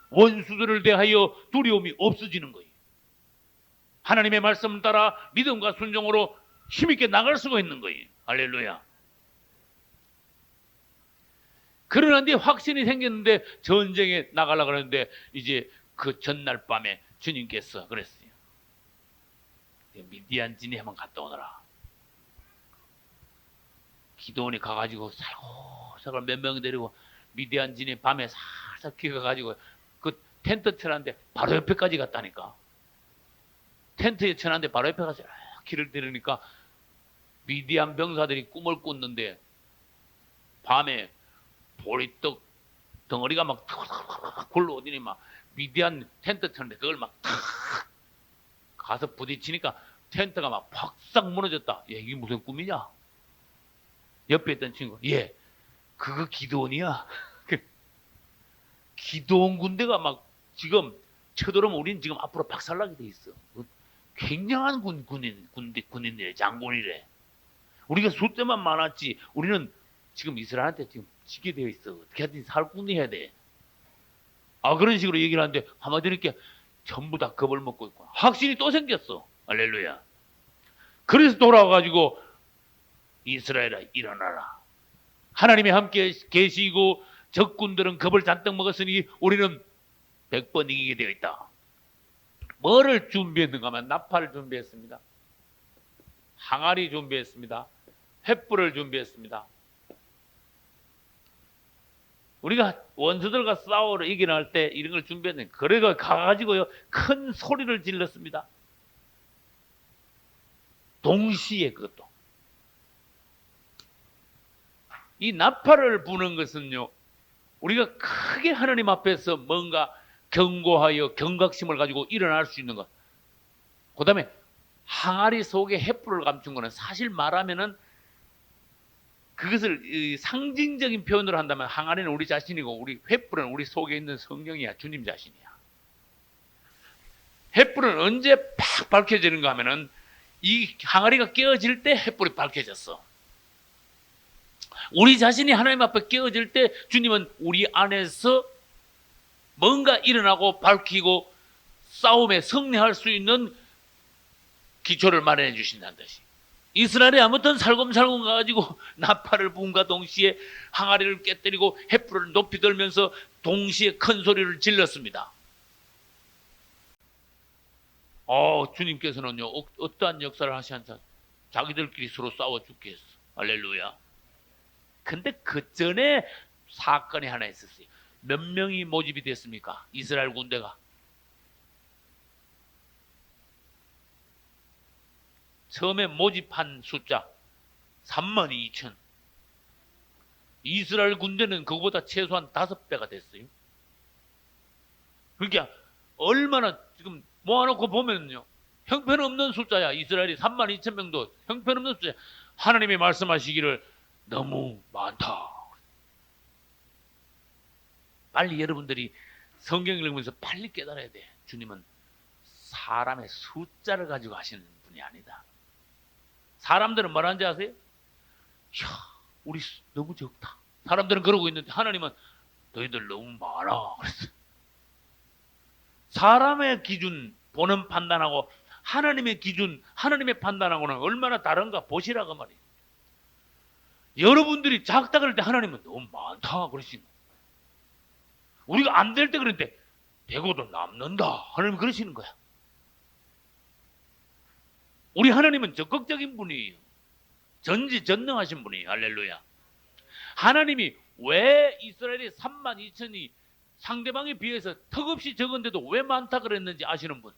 Speaker 1: 원수들을 대하여 두려움이 없어지는 거예요. 하나님의 말씀을 따라 믿음과 순종으로 힘있게 나갈 수가 있는 거예요. 할렐루야. 그러나 이제 확신이 생겼는데 전쟁에 나가려고 하는데 이제 그 전날 밤에 주님께서 그랬어요. 미디안 진에 한번 갔다 오너라. 기도원이 가가지고 살살살 몇 명 데리고 미디안 진에 밤에 살살 기어가가지고 그 텐트 쳐놨는데 바로 옆에까지 갔다니까. 텐트에 쳐놨는데 바로 옆에 가서 길을 들으니까 미디안 병사들이 꿈을 꿨는데 밤에 보리떡 덩어리가 막 굴러오더니 막 미디안 텐트 쳤는데 그걸 막 탁 가서 부딪히니까 텐트가 막 팍싹 무너졌다. 야, 이게 무슨 꿈이냐? 옆에 있던 친구, 예, 그거 기도원이야. 기도원 군대가 막 지금 쳐들어오면 우리는 지금 앞으로 박살나게 돼 있어. 굉장한 군인이래, 장군이래. 우리가 숫자만 많았지 우리는 지금 이스라엘한테 지금 지게 되어 있어. 어떻게 하든지 살군이 해야 돼. 그런 식으로 얘기를 하는데 한마디로 이렇게 전부 다 겁을 먹고 있고 확신이 또 생겼어. 할렐루야. 그래서 돌아와가지고 이스라엘아 일어나라. 하나님이 함께 계시고 적군들은 겁을 잔뜩 먹었으니 우리는 100번 이기게 되어 있다. 뭐를 준비했는가 하면 나팔을 준비했습니다. 항아리 준비했습니다. 횃불을 준비했습니다. 우리가 원수들과 싸우러 이겨날 때 이런 걸 준비했는데 그래가 가가지고요 큰 소리를 질렀습니다. 동시에 그것도 이 나팔을 부는 것은요 우리가 크게 하나님 앞에서 뭔가 경고하여 경각심을 가지고 일어날 수 있는 것. 그 다음에 항아리 속에 횃불을 감춘 거는 사실 말하면은 그것을 상징적인 표현으로 한다면 항아리는 우리 자신이고 우리 횃불은 우리 속에 있는 성령이야. 주님 자신이야. 횃불은 언제 팍 밝혀지는가 하면은 이 항아리가 깨어질 때 횃불이 밝혀졌어. 우리 자신이 하나님 앞에 깨어질 때 주님은 우리 안에서 뭔가 일어나고 밝히고 싸움에 승리할 수 있는 기초를 마련해 주신다는 뜻이. 이스라엘이 아무튼 살금살금 가가지고 나팔을 부음과 동시에 항아리를 깨뜨리고 횃불을 높이 들면서 동시에 큰 소리를 질렀습니다. 주님께서는요 어떠한 역사를 하시는지 자기들끼리 서로 싸워 죽게 했어. 할렐루야. 근데 그 전에 사건이 하나 있었어요. 몇 명이 모집이 됐습니까? 이스라엘 군대가. 처음에 모집한 숫자 32,000. 이스라엘 군대는 그거보다 최소한 5배가 됐어요. 그러니까 얼마나 지금 모아놓고 보면요 형편없는 숫자야. 이스라엘이 32,000명도 형편없는 숫자야. 하나님이 말씀하시기를 너무 많다. 빨리 여러분들이 성경 읽으면서 빨리 깨달아야 돼. 주님은 사람의 숫자를 가지고 하시는 분이 아니다. 사람들은 뭐라는지 아세요? 우리 너무 적다. 사람들은 그러고 있는데 하나님은 너희들 너무 많아. 그랬어요. 사람의 기준 보는 판단하고 하나님의 기준 하나님의 판단하고는 얼마나 다른가 보시라고 말이에요. 여러분들이 작다 그럴 때 하나님은 너무 많다 그러시는 거예요. 우리가 안 될 때 그런데 되고도 남는다. 하나님 그러시는 거야. 우리 하나님은 적극적인 분이에요. 전지전능하신 분이에요. 할렐루야. 하나님이 왜 이스라엘이 32,000이 상대방에 비해서 턱없이 적은데도 왜 많다 그랬는지 아시는 분?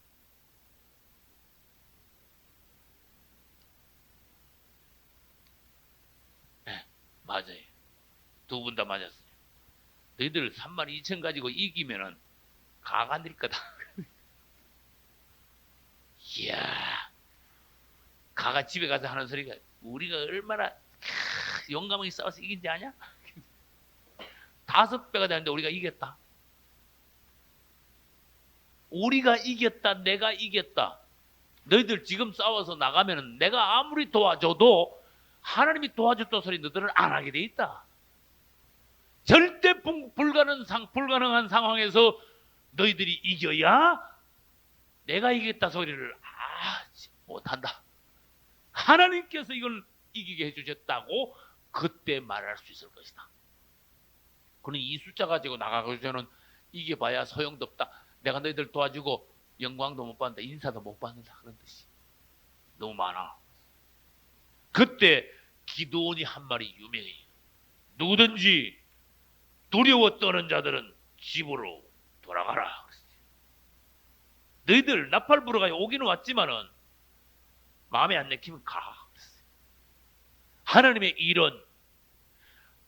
Speaker 1: 네, 맞아요. 두 분 다 맞았어요. 너희들 32,000 가지고 이기면은 가가 낼 거다. 이야, 가가 집에 가서 하는 소리가 우리가 얼마나 용감하게 싸워서 이긴지 아냐? 5배가 되는데 우리가 이겼다. 우리가 이겼다. 내가 이겼다. 너희들 지금 싸워서 나가면은 내가 아무리 도와줘도 하나님이 도와줬다 소리 너희들은 안 하게 돼 있다. 절대 불가능한 상황에서 너희들이 이겨야 내가 이겼다 소리를 못한다. 하나님께서 이걸 이기게 해주셨다고 그때 말할 수 있을 것이다. 그는 이 숫자 가지고 나가고서는 이겨봐야 소용도 없다. 내가 너희들 도와주고 영광도 못 받는다. 인사도 못 받는다. 그런 뜻이 너무 많아. 그때 기드온이 한 말이 유명해요. 누구든지 두려워 떠는 자들은 집으로 돌아가라. 너희들 나팔 불어 가지고 오기는 왔지만은 마음에 안 내키면 가. 하나님의 일은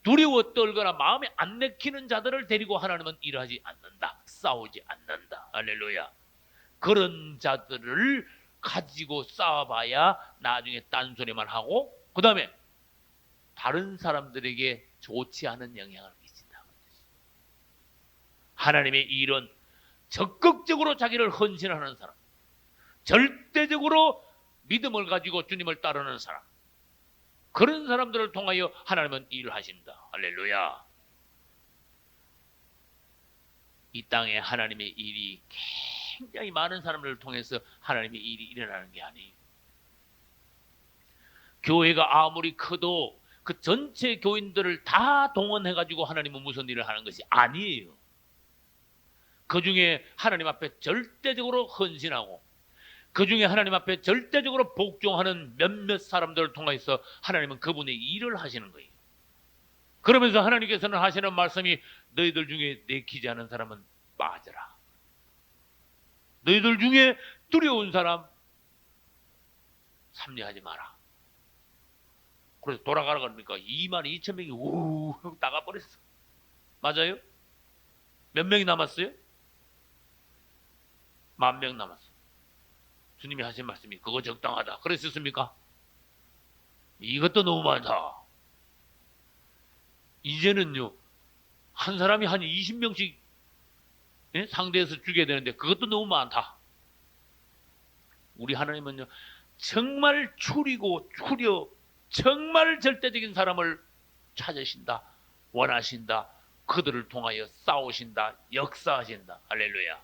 Speaker 1: 두려워 떨거나 마음에 안 내키는 자들을 데리고 하나님은 일하지 않는다. 싸우지 않는다. 할렐루야. 그런 자들을 가지고 싸워봐야 나중에 딴소리만 하고 그 다음에 다른 사람들에게 좋지 않은 영향을 미친다. 하나님의 일은 적극적으로 자기를 헌신하는 사람, 절대적으로 믿음을 가지고 주님을 따르는 사람, 그런 사람들을 통하여 하나님은 일을 하신다. 할렐루야. 이 땅에 하나님의 일이 굉장히 많은 사람들을 통해서 하나님의 일이 일어나는 게 아니에요. 교회가 아무리 커도 그 전체 교인들을 다 동원해가지고 하나님은 무슨 일을 하는 것이 아니에요. 그 중에 하나님 앞에 절대적으로 헌신하고 그 중에 하나님 앞에 절대적으로 복종하는 몇몇 사람들을 통해서 하나님은 그분의 일을 하시는 거예요. 그러면서 하나님께서는 하시는 말씀이 너희들 중에 내키지 않은 사람은 빠져라. 너희들 중에 두려운 사람 삼려하지 마라. 그래서 돌아가라 그러니까 22,000명이 우 나가버렸어. 맞아요? 몇 명이 남았어요? 10,000명 남았어. 주님이 하신 말씀이 그거 적당하다 그랬었습니까? 이것도 너무 많다. 이제는요 한 사람이 한 20명씩 상대해서 죽여야 되는데 그것도 너무 많다. 우리 하나님은요 정말 추리고 추려 정말 절대적인 사람을 찾으신다, 원하신다, 그들을 통하여 싸우신다, 역사하신다. 할렐루야.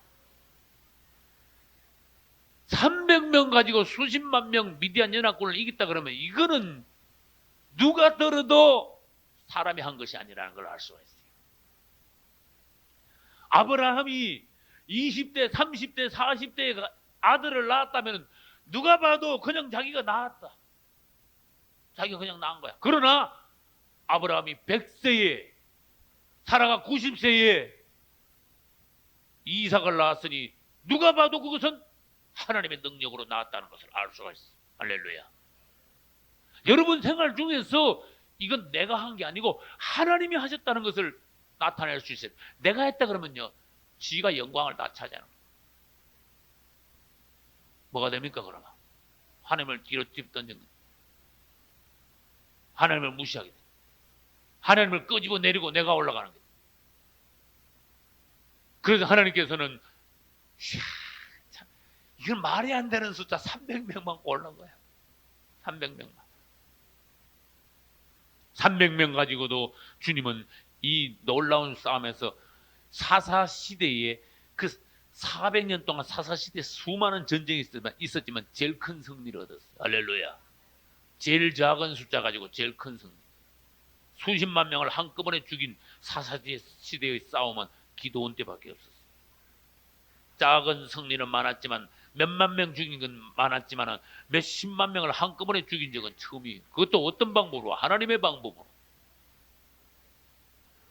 Speaker 1: 300명 가지고 수십만 명 미디안 연합군을 이겼다 그러면 이거는 누가 들어도 사람이 한 것이 아니라는 걸 알 수가 있어요. 아브라함이 20대, 30대, 40대에 아들을 낳았다면 누가 봐도 그냥 자기가 낳았다. 자기가 그냥 낳은 거야. 그러나 아브라함이 100세에 사라가 90세에 이삭을 낳았으니 누가 봐도 그것은 하나님의 능력으로 낳았다는 것을 알 수가 있어. 할렐루야. 여러분 생활 중에서 이건 내가 한 게 아니고 하나님이 하셨다는 것을 나타낼 수 있어요. 내가 했다 그러면요 지가 영광을 다 차지하는 거예요. 뭐가 됩니까 그러면? 하나님을 뒤로 던진 거예요. 하나님을 무시하게 돼요. 하나님을 끄집어 내리고 내가 올라가는 거예요. 그래서 하나님께서는 참, 이건 말이 안 되는 숫자 300명만 올라온 거야. 300명만. 300명 가지고도 주님은 이 놀라운 싸움에서 사사시대에 그 400년 동안 사사시대에 수많은 전쟁이 있었지만 제일 큰 승리를 얻었어요. 할렐루야. 제일 작은 숫자 가지고 제일 큰 승리. 수십만 명을 한꺼번에 죽인 사사시대의 싸움은 기도원 때밖에 없었어요. 작은 승리는 많았지만 몇만 명 죽인 건 많았지만 몇십만 명을 한꺼번에 죽인 적은 처음이에요. 그것도 어떤 방법으로? 하나님의 방법으로.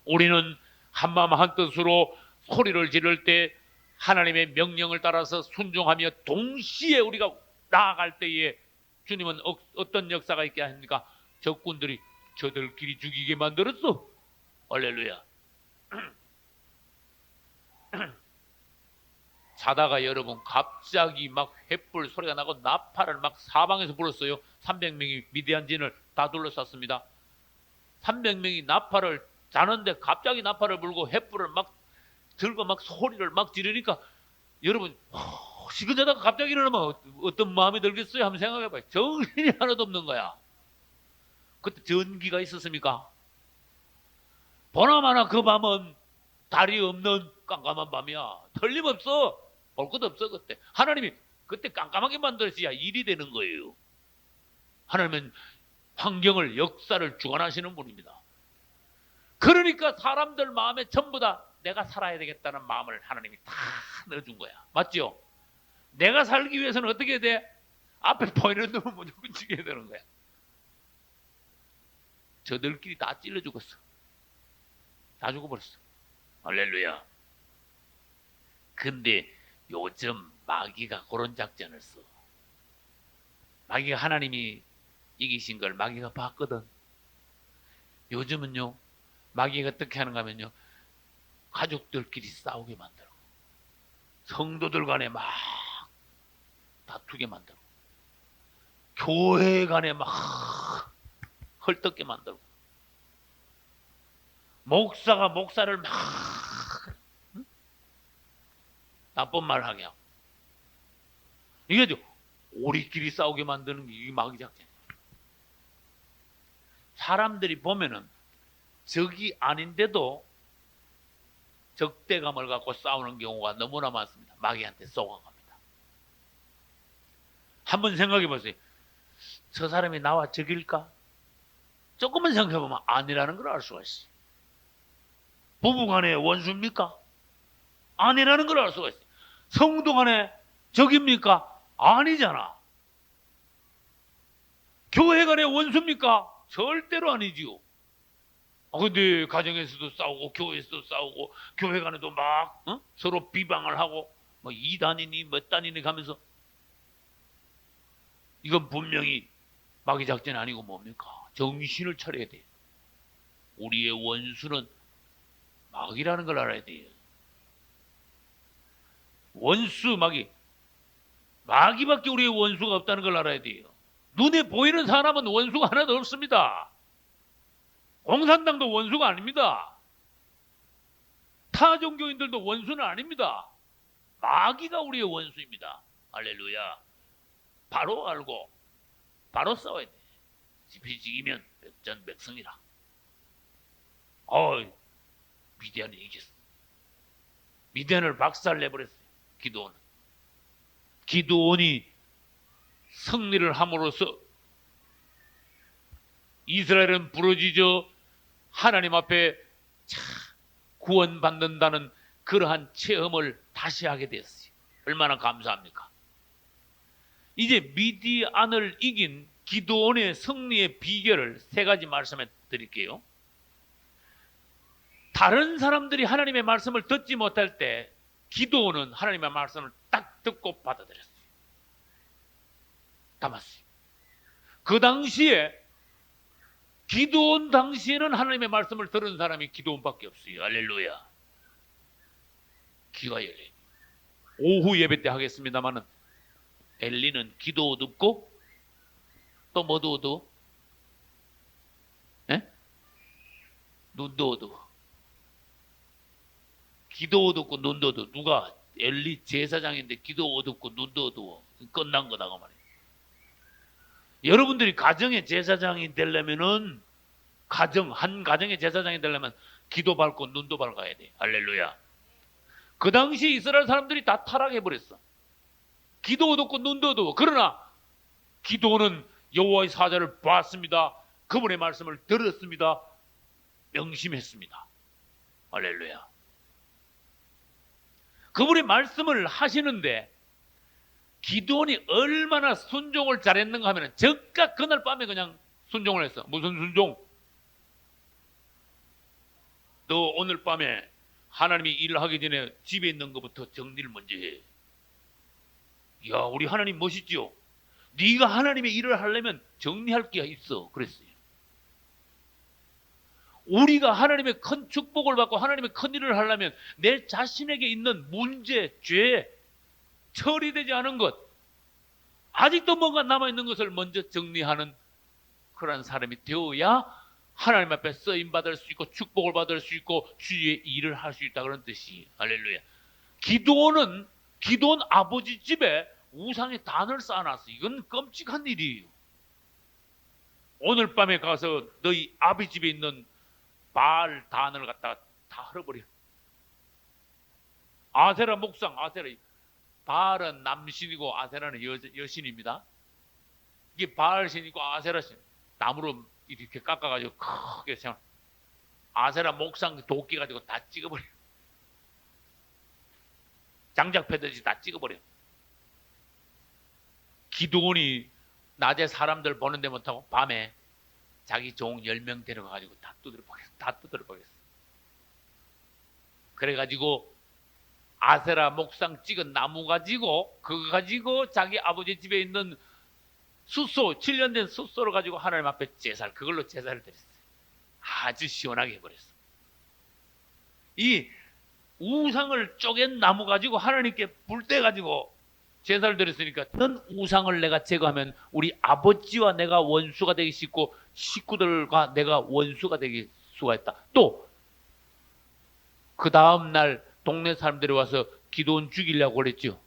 Speaker 1: 우리는 한마음 한뜻으로 소리를 지를 때 하나님의 명령을 따라서 순종하며 동시에 우리가 나아갈 때에 주님은 어떤 역사가 있게 하십니까? 적군들이 저들끼리 죽이게 만들었어. 할렐루야. 자다가 여러분 갑자기 막 횃불 소리가 나고 나팔을 막 사방에서 불었어요. 300명이 미디안진을 다 둘러쌌습니다. 300명이 나팔을 자는데 갑자기 나팔을 불고 횃불을 막 들고 막 소리를 막 지르니까 여러분 혹시 그자다가 갑자기 일어나면 어떤 마음이 들겠어요? 한번 생각해봐요. 정신이 하나도 없는 거야. 그때 전기가 있었습니까? 보나마나 그 밤은 달이 없는 깜깜한 밤이야. 틀림없어. 볼 것도 없어 그때. 하나님이 그때 깜깜하게 만들어야 일이 되는 거예요. 하나님은 환경을 역사를 주관하시는 분입니다. 그러니까 사람들 마음에 전부 다 내가 살아야 되겠다는 마음을 하나님이 다 넣어준 거야. 맞죠? 내가 살기 위해서는 어떻게 해야 돼? 앞에 보이는 놈은 무조건 죽여야 되는 거야. 저들끼리 다 찔러 죽었어. 다 죽어버렸어. 할렐루야. 근데 요즘 마귀가 그런 작전을 써. 마귀가 하나님이 이기신 걸 마귀가 봤거든. 요즘은요 마귀가 어떻게 하는가 하면요 가족들끼리 싸우게 만들고 성도들 간에 막 다투게 만들고 교회 간에 막 헐떡게 만들고 목사가 목사를 막 나쁜 말 하게 하고 이게 우리끼리 싸우게 만드는 게 이게 마귀 작전이에요. 사람들이 보면은 적이 아닌데도 적대감을 갖고 싸우는 경우가 너무나 많습니다. 마귀한테 속아갑니다. 한번 생각해 보세요. 저 사람이 나와 적일까? 조금만 생각해 보면 아니라는 걸 알 수가 있어요. 부부간에 원수입니까? 아니라는 걸 알 수가 있어요. 성도 간에 적입니까? 아니잖아. 교회 간에 원수입니까? 절대로 아니지요. 근데 가정에서도 싸우고 교회에서도 싸우고 교회 간에도 막 서로 비방을 하고 뭐 2단이니 몇 단이니 가면서 이건 분명히 마귀 작전이 아니고 뭡니까? 정신을 차려야 돼요. 우리의 원수는 마귀라는 걸 알아야 돼요. 원수 마귀밖에 우리의 원수가 없다는 걸 알아야 돼요. 눈에 보이는 사람은 원수가 하나도 없습니다. 공산당도 원수가 아닙니다. 타 종교인들도 원수는 아닙니다. 마귀가 우리의 원수입니다. 할렐루야. 바로 알고 바로 싸워야 돼. 지피지기면 백전백승이라. 미디안이 이겼어. 미디안을 박살내버렸어요. 기드온이 승리를 함으로써 이스라엘은 부러지죠. 하나님 앞에 구원받는다는 그러한 체험을 다시 하게 되었어요. 얼마나 감사합니까? 이제 미디안을 이긴 기드온의 승리의 비결을 세 가지 말씀해 드릴게요. 다른 사람들이 하나님의 말씀을 듣지 못할 때 기드온은 하나님의 말씀을 딱 듣고 받아들였어요. 담았어요. 그 당시에 기드온 당시에는 하나님의 말씀을 들은 사람이 기드온밖에 없어요. 할렐루야. 귀가 열려요. 오후 예배 때 하겠습니다만은 엘리는 기도 어둡고 또 뭐도 어두워? 눈도 어두워. 기도 어둡고 눈도 어두워. 누가? 엘리 제사장인데 기도 어둡고 눈도 어두워. 끝난 거다 그 말이에요. 여러분들이 가정의 제사장이 되려면은 한 가정의 제사장이 되려면 기도 밝고 눈도 밝아야 돼. 할렐루야. 그 당시 이스라엘 사람들이 다 타락해 버렸어. 기도 어둡고 눈도 어두워. 그러나 기도는 여호와의 사자를 봤습니다. 그분의 말씀을 들었습니다. 명심했습니다. 할렐루야. 그분의 말씀을 하시는데 기드온이 얼마나 순종을 잘했는가 하면 즉각 그날 밤에 그냥 순종을 했어. 무슨 순종? 너 오늘 밤에 하나님이 일을 하기 전에 집에 있는 것부터 정리를 먼저 해. 야, 우리 하나님 멋있죠? 네가 하나님의 일을 하려면 정리할 게 있어. 그랬어요. 우리가 하나님의 큰 축복을 받고 하나님의 큰 일을 하려면 내 자신에게 있는 문제, 죄, 처리되지 않은 것, 아직도 뭔가 남아있는 것을 먼저 정리하는 그런 사람이 되어야 하나님 앞에 쓰임받을 수 있고 축복을 받을 수 있고 주의 일을 할 수 있다 그런 뜻이. 할렐루야. 기드온 아버지 집에 우상의 단을 쌓아놨어. 이건 끔찍한 일이에요. 오늘 밤에 가서 너희 아비 집에 있는 바알 단을 갖다가 다 헐어버려. 아세라 목상, 바알은 남신이고 아세라는 여신입니다. 이게 바알신이고 아세라신, 나무로 이렇게 깎아가지고 크게 세워. 아세라 목상 도끼 가지고 다 찍어버려. 장작 패듯이 다 찍어버려. 기드온이 낮에 사람들 보는데 못하고 밤에 자기 종 10명 데려가가지고 다 두드려버렸어. 그래가지고 아세라 목상 찍은 나무 가지고 그거 가지고 자기 아버지 집에 있는 숫소, 7년 된 숫소를 가지고 하나님 앞에 그걸로 제사를 드렸어요. 아주 시원하게 해버렸어. 이 우상을 쪼갠 나무 가지고 하나님께 불 때 가지고 제사를 드렸으니까 넌 우상을 내가 제거하면 우리 아버지와 내가 원수가 되기 쉽고 식구들과 내가 원수가 되기 수가 있다. 또 그 다음 날 동네 사람들이 와서 기드온 죽이려고 그랬죠.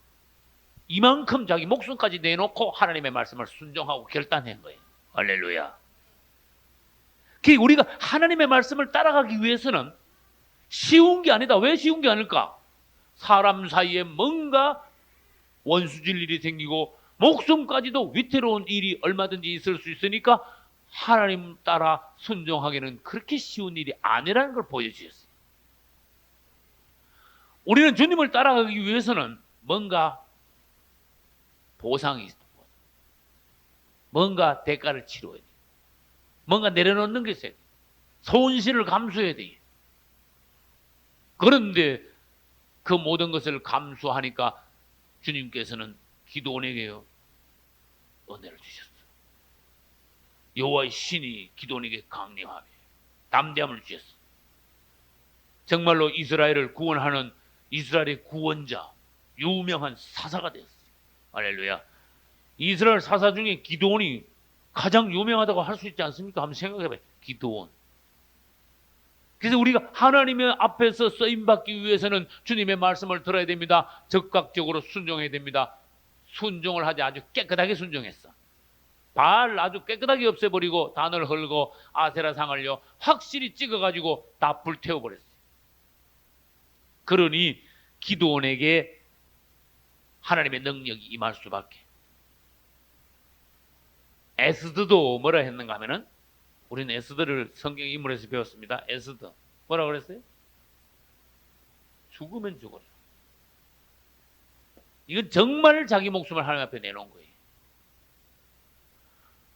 Speaker 1: 이만큼 자기 목숨까지 내놓고 하나님의 말씀을 순종하고 결단한 거예요. 할렐루야. 우리가 하나님의 말씀을 따라가기 위해서는 쉬운 게 아니다. 왜 쉬운 게 아닐까? 사람 사이에 뭔가 원수질 일이 생기고 목숨까지도 위태로운 일이 얼마든지 있을 수 있으니까 하나님 따라 순종하기는 그렇게 쉬운 일이 아니라는 걸 보여주셨어요. 우리는 주님을 따라가기 위해서는 뭔가 보상이 있어. 뭔가 대가를 치러야 돼. 뭔가 내려놓는 게 있어야 돼. 손실을 감수해야 돼. 그런데 그 모든 것을 감수하니까 주님께서는 기도원에게요 은혜를 주셨어요. 여호와의 신이 기도원에게 강림하며 담대함을 주셨어요. 정말로 이스라엘을 구원하는 이스라엘의 구원자, 유명한 사사가 되었어요. 할렐루야. 이스라엘 사사 중에 기도원이 가장 유명하다고 할 수 있지 않습니까? 한번 생각해봐요. 기도원. 그래서 우리가 하나님의 앞에서 쓰임받기 위해서는 주님의 말씀을 들어야 됩니다. 적극적으로 순종해야 됩니다. 순종을 하지 아주 깨끗하게 순종했어. 바알 아주 깨끗하게 없애버리고 단을 헐고 아세라상을요 확실히 찍어가지고 다 불태워버렸어요. 그러니 기도원에게 하나님의 능력이 임할 수밖에. 에스더도 뭐라 했는가 하면은, 우리는 에스더를 성경 인물에서 배웠습니다. 에스더 뭐라 그랬어요? 죽으면 죽어라. 이건 정말 자기 목숨을 하나님 앞에 내놓은 거예요.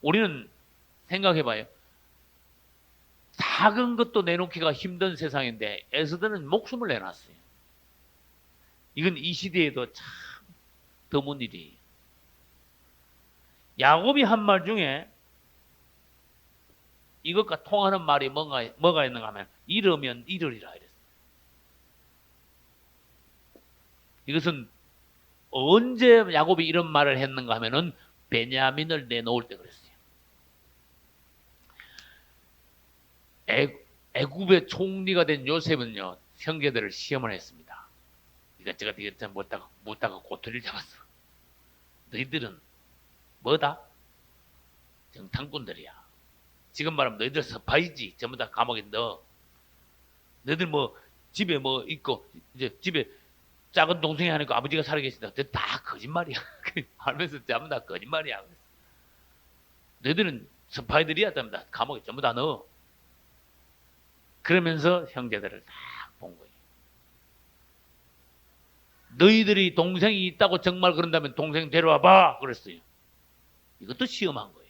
Speaker 1: 우리는 생각해봐요. 작은 것도 내놓기가 힘든 세상인데 에스더는 목숨을 내놨어요. 이건 이 시대에도 참 드문 일이에요. 야곱이 한 말 중에 이것과 통하는 말이 뭐가 있는가 하면 이르면 이르리라 이랬어요. 이것은 언제 야곱이 이런 말을 했는가 하면은 베냐민을 내놓을 때 그랬어요. 애굽의 총리가 된 요셉은요 형제들을 시험을 했습니다. 이것저것 묻다가 꼬투리를 잡았어. 너희들은 뭐다? 정탐꾼들이야. 지금 말하면 너희들 스파이지. 전부 다 감옥에 넣어. 너희들 뭐 집에 뭐 있고 이제 집에 작은 동생이 하니까 아버지가 살아계신다. 다 거짓말이야. 하면서 전부 다 거짓말이야. 너희들은 스파이들이야. 전부 다 감옥에 전부 다 넣어. 그러면서 형제들을 다 본 거예요. 너희들이 동생이 있다고 정말 그런다면 동생 데려와 봐. 그랬어요. 이것도 시험한 거예요.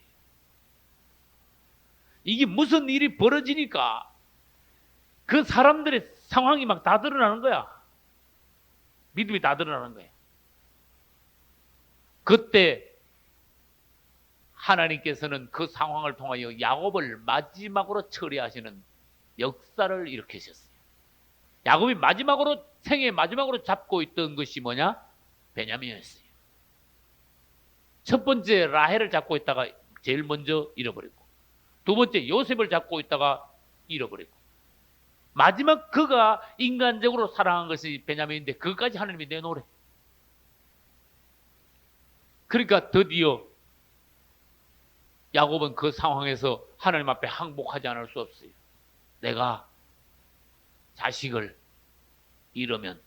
Speaker 1: 이게 무슨 일이 벌어지니까 그 사람들의 상황이 막 다 드러나는 거야. 믿음이 다 드러나는 거예요. 그때 하나님께서는 그 상황을 통하여 야곱을 마지막으로 처리하시는 역사를 일으키셨어요. 야곱이 생애 마지막으로 잡고 있던 것이 뭐냐? 베냐민이었어요. 첫 번째 라헬을 잡고 있다가 제일 먼저 잃어버렸고, 두 번째 요셉을 잡고 있다가 잃어버렸고, 마지막 그가 인간적으로 사랑한 것이 베냐민인데 그것까지 하나님이 내놓으래. 그러니까 드디어 야곱은 그 상황에서 하나님 앞에 항복하지 않을 수 없어요. 내가 자식을 잃으면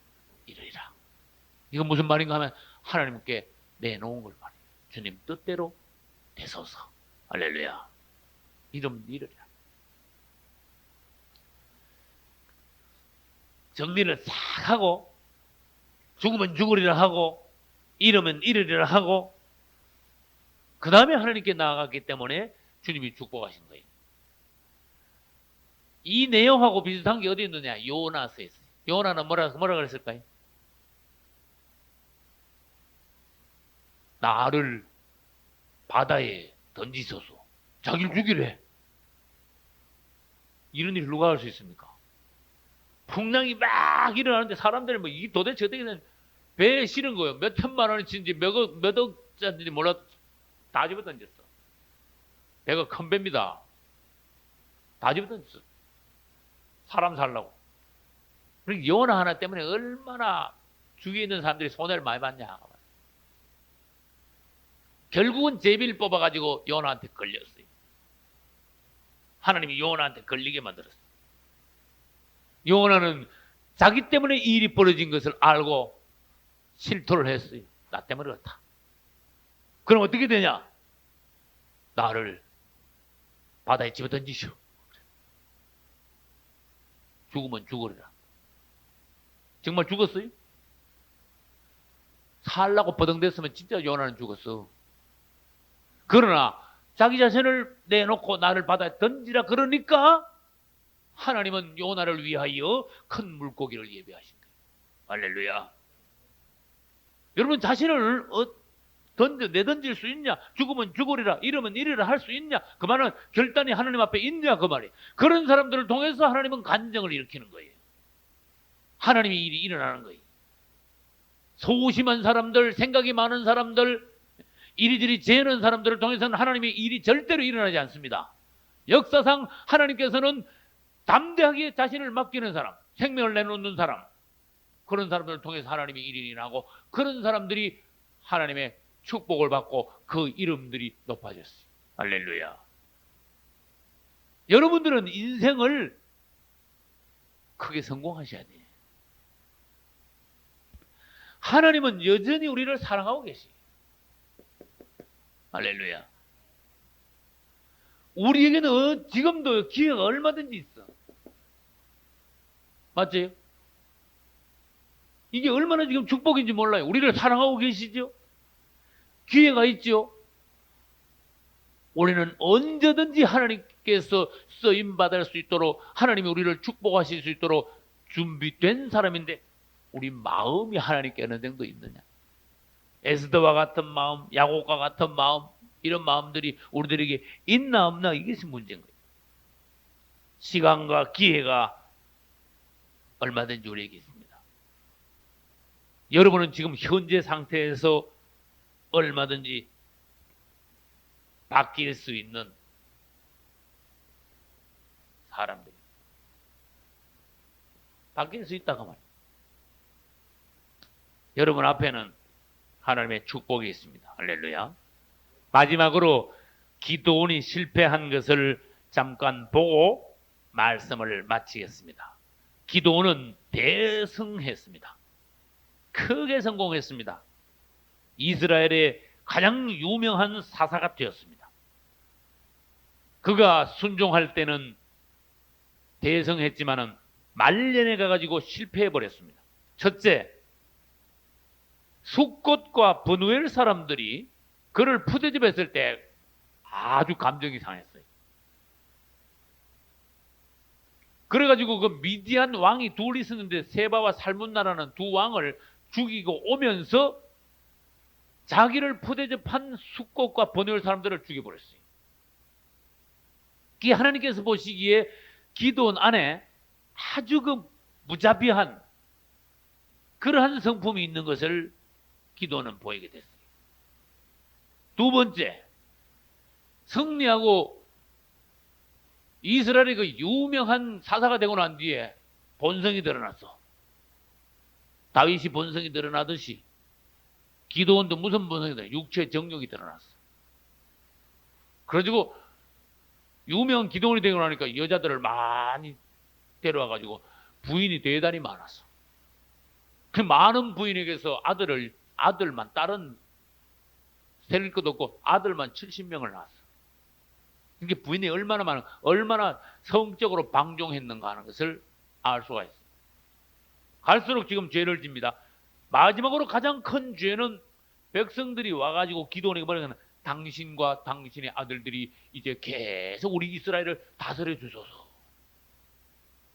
Speaker 1: 이르리라. 이건 무슨 말인가 하면 하나님께 내놓은 걸 말이에요. 주님 뜻대로 되소서. 할렐루야. 이러면 이르리라. 정리를 싹 하고 죽으면 죽으리라 하고 잃으면 잃으리라 하고 그 다음에 하나님께 나아갔기 때문에 주님이 축복하신 거예요. 이 내용하고 비슷한 게 어디 있느냐? 요나서에 있어요. 요나는 뭐라 그랬을까요? 나를 바다에 던지소서. 자기를 죽이래. 이런 일 누가 할 수 있습니까? 풍랑이 막 일어나는데 사람들이 뭐 이 도대체 어떻게 된 배에 실은 거예요. 몇 천만 원인지 몇 억짜리인지 몰라 다 집어 던졌어. 배가 큰 배입니다. 다 집어 던졌어. 사람 살라고. 그러니까 요나 하나 때문에 얼마나 주위에 있는 사람들이 손해를 많이 봤냐. 결국은 제비를 뽑아가지고 요나한테 걸렸어요. 하나님이 요나한테 걸리게 만들었어요. 요나는 자기 때문에 이 일이 벌어진 것을 알고 실토를 했어요. 나 때문에 그렇다. 그럼 어떻게 되냐? 나를 바다에 집어 던지시오. 죽으면 죽으리라. 정말 죽었어요? 살라고 버덩댔으면 진짜 요나는 죽었어. 그러나 자기 자신을 내놓고 나를 바다에 던지라 그러니까 하나님은 요나를 위하여 큰 물고기를 예비하신 거예요. 할렐루야. 여러분 자신을 내던질 수 있냐? 죽으면 죽으리라, 이러면 이리라 할 수 있냐? 그 말은 결단이 하나님 앞에 있냐 그 말이에요. 그런 사람들을 통해서 하나님은 간증을 일으키는 거예요. 하나님의 일이 일어나는 거예요. 소심한 사람들, 생각이 많은 사람들, 이리저리 재는 사람들을 통해서는 하나님의 일이 절대로 일어나지 않습니다. 역사상 하나님께서는 담대하게 자신을 맡기는 사람, 생명을 내놓는 사람, 그런 사람들을 통해서 하나님의 일이 일어나고 그런 사람들이 하나님의 축복을 받고 그 이름들이 높아졌어요. 할렐루야. 여러분들은 인생을 크게 성공하셔야 돼요. 하나님은 여전히 우리를 사랑하고 계시요. 할렐루야. 우리에게는 지금도 기회가 얼마든지 있어. 맞죠? 이게 얼마나 지금 축복인지 몰라요. 우리를 사랑하고 계시죠? 기회가 있죠? 우리는 언제든지 하나님께서 쓰임받을 수 있도록, 하나님이 우리를 축복하실 수 있도록 준비된 사람인데 우리 마음이 하나님께 어느 정도 있느냐? 에스더와 같은 마음, 야곱과 같은 마음, 이런 마음들이 우리들에게 있나 없나, 이것이 문제인 거예요. 시간과 기회가 얼마든지 우리에게 있습니다. 여러분은 지금 현재 상태에서 얼마든지 바뀔 수 있는 사람들입니다. 바뀔 수 있다고 말이에요. 여러분 앞에는 하나님의 축복이 있습니다. 할렐루야. 마지막으로 기도원이 실패한 것을 잠깐 보고 말씀을 마치겠습니다. 기도원은 대승했습니다. 크게 성공했습니다. 이스라엘의 가장 유명한 사사가 되었습니다. 그가 순종할 때는 대성했지만은 말년에 가가지고 실패해버렸습니다. 첫째, 숫꽃과 브누엘 사람들이 그를 푸대접했을 때 아주 감정이 상했어요. 그래가지고 그 미디안 왕이 둘 있었는데 세바와 살문나라는 두 왕을 죽이고 오면서 자기를 푸대접한 숫꽃과 브누엘 사람들을 죽여버렸어요. 이 하나님께서 보시기에 기도원 안에 아주 그 무자비한 그러한 성품이 있는 것을 기도원은 보이게 됐어요. 두 번째, 승리하고 이스라엘의 그 유명한 사사가 되고 난 뒤에 본성이 드러났어. 다윗이 본성이 드러나듯이 기도원도 무슨 본성이 드러나? 육체의 정욕이 드러났어. 그래가지고 유명 기도원이 되고 나니까 여자들을 많이 데려와가지고 부인이 대단히 많았어. 그 많은 부인에게서 아들만, 딸은 셀 것도 없고 아들만 70명을 낳았어. 이게 부인이 얼마나 성적으로 방종했는가 하는 것을 알 수가 있어요. 갈수록 지금 죄를 집니다. 마지막으로 가장 큰 죄는 백성들이 와가지고 기도원에게 말하는 당신과 당신의 아들들이 이제 계속 우리 이스라엘을 다스려 주소서.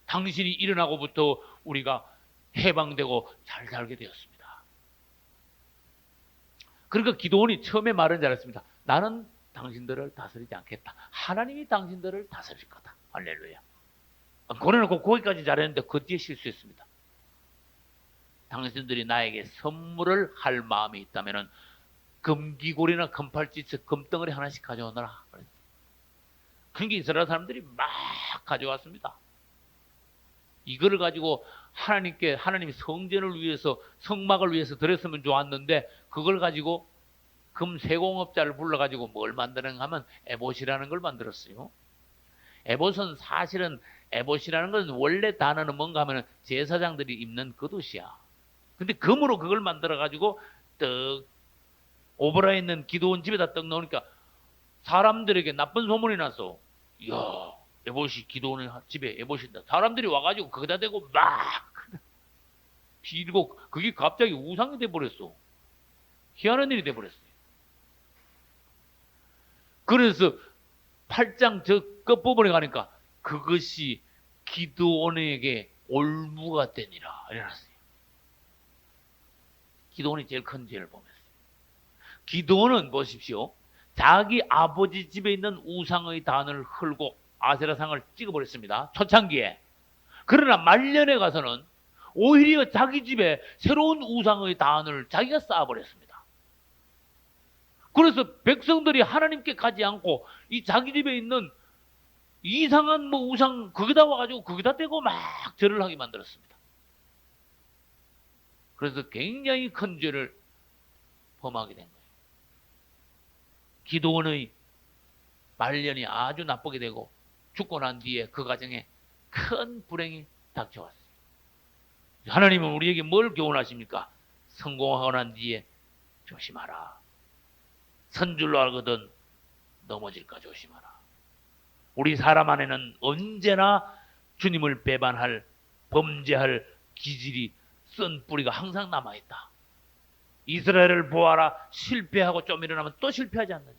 Speaker 1: 당신이 일어나고부터 우리가 해방되고 잘 살게 되었습니다. 그러니까 기도원이 처음에 말은 잘했습니다. 나는 당신들을 다스리지 않겠다. 하나님이 당신들을 다스릴 거다. 할렐루야. 그래놓고 거기까지 잘했는데 그 뒤에 실수했습니다. 당신들이 나에게 선물을 할 마음이 있다면 금기골이나 금팔찌, 금덩어리 하나씩 가져오너라. 그러니까 이스라엘 사람들이 막 가져왔습니다. 이거를 가지고 하나님이 성전을 위해서, 성막을 위해서 드렸으면 좋았는데 그걸 가지고 금 세공업자를 불러가지고 뭘 만드는가 하면 에봇이라는 걸 만들었어요. 에봇은 사실은 에봇이라는 건 원래 단어는 뭔가 하면 제사장들이 입는 겉옷이야. 근데 금으로 그걸 만들어가지고 떡 오버라 있는 기도원 집에다 떡 넣으니까 사람들에게 나쁜 소문이 났어. 이야, 에봇이 기도원 집에 에봇이 있다. 사람들이 와가지고 거기다 대고 막 빌고 그게 갑자기 우상이 돼버렸어. 희한한 일이 돼버렸어요. 그래서 8장 저 끝부분에 가니까 그것이 기드온에게 올무가 되니라 이래놨어요. 기드온이 제일 큰 죄를 범했어요. 기드온은 보십시오. 자기 아버지 집에 있는 우상의 단을 헐고 아세라상을 찍어버렸습니다. 초창기에. 그러나 말년에 가서는 오히려 자기 집에 새로운 우상의 단을 자기가 쌓아버렸습니다. 그래서 백성들이 하나님께 가지 않고 이 자기 집에 있는 이상한 뭐 우상 거기다 와가지고 거기다 대고 막 절을 하게 만들었습니다. 그래서 굉장히 큰 죄를 범하게 된 거예요. 기드온의 말년이 아주 나쁘게 되고 죽고 난 뒤에 그 가정에 큰 불행이 닥쳐왔어요. 하나님은 우리에게 뭘 교훈하십니까? 성공하고 난 뒤에 조심하라. 선 줄로 알거든 넘어질까 조심하라. 우리 사람 안에는 언제나 주님을 배반할 범죄할 기질이 쓴 뿌리가 항상 남아있다. 이스라엘을 보아라. 실패하고 좀 일어나면 또 실패하지 않느냐.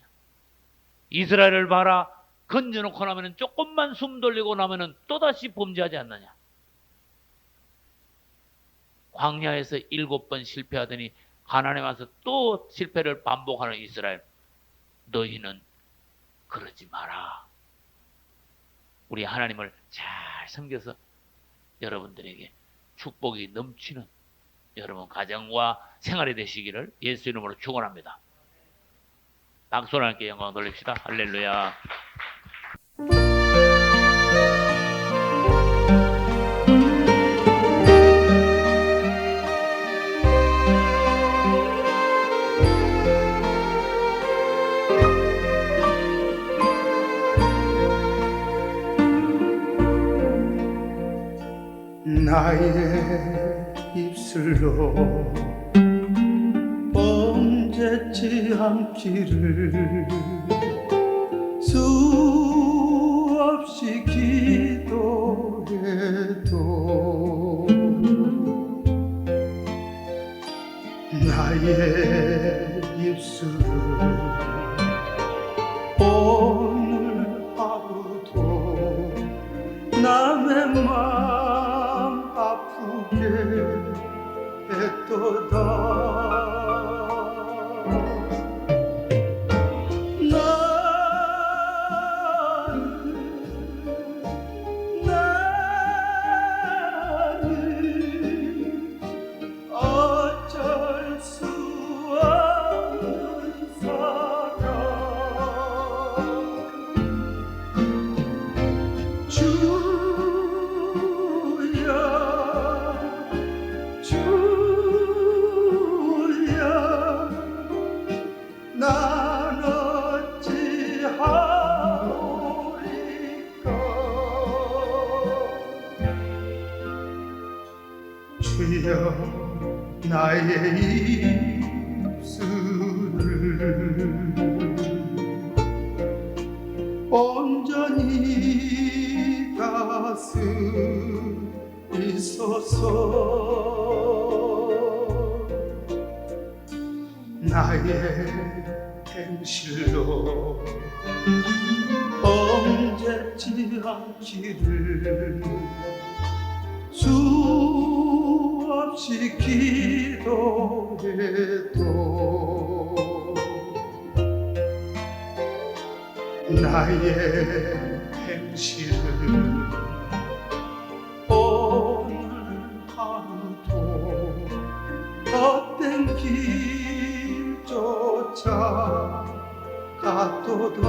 Speaker 1: 이스라엘을 봐라. 건져놓고 나면 조금만 숨 돌리고 나면 또다시 범죄하지 않느냐. 광야에서 7번 실패하더니 가나안에 와서 또 실패를 반복하는 이스라엘. 너희는 그러지 마라. 우리 하나님을 잘 섬겨서 여러분들에게 축복이 넘치는 여러분 가정과 생활이 되시기를 예수 이름으로 축원합니다. 박수 하나님께 영광 돌립시다. 할렐루야.
Speaker 2: 나의 입술로 범죄치 않기를 수없이 기도해도 나의 입술을 오늘 하루도 남의 맘 아프게 했도다. 나는 어쩔 수 없는 사람. 난 어찌하오리까. 주여 나의 입술을 온전히 다스리소서. 나의 행실로 범죄치 않기를 수없이 기도해도 나의 행실을 오늘 하루도 헛된 길조차 갔도다.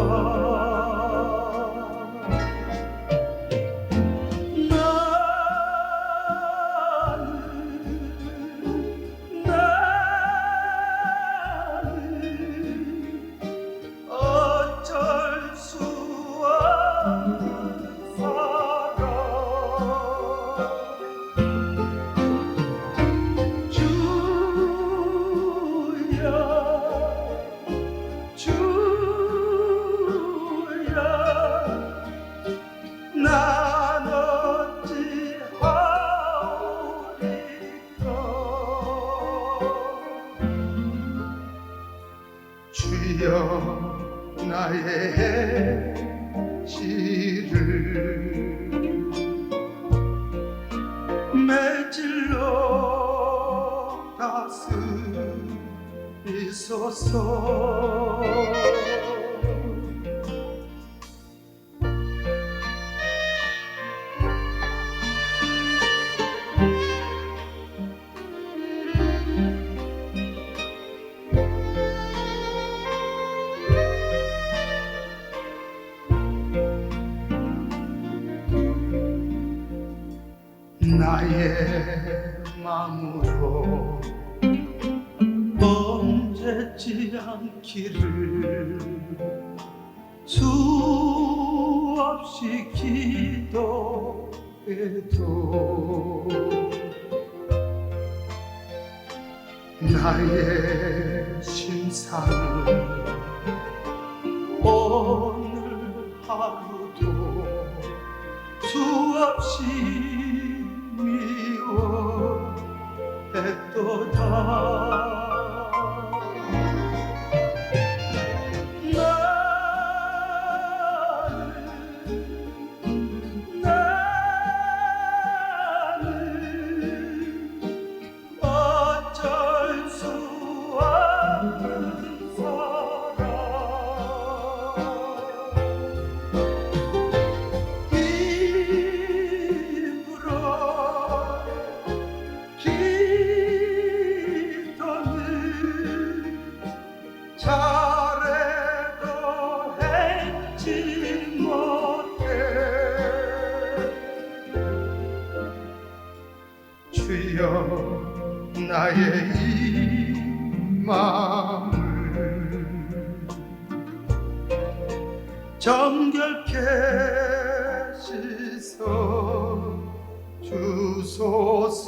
Speaker 2: 나는 나의 시를 매질러 다스리소서. 나의 마음으로 범죄지 않기를 수없이 기도해도 나의 심상은 오늘 하루도 수없이 미워했도다. 나는 어쩔 수 없는 사람. 잘해도 행치 못해. 주여 나의 이 마음을 정결케 씻어 주소서.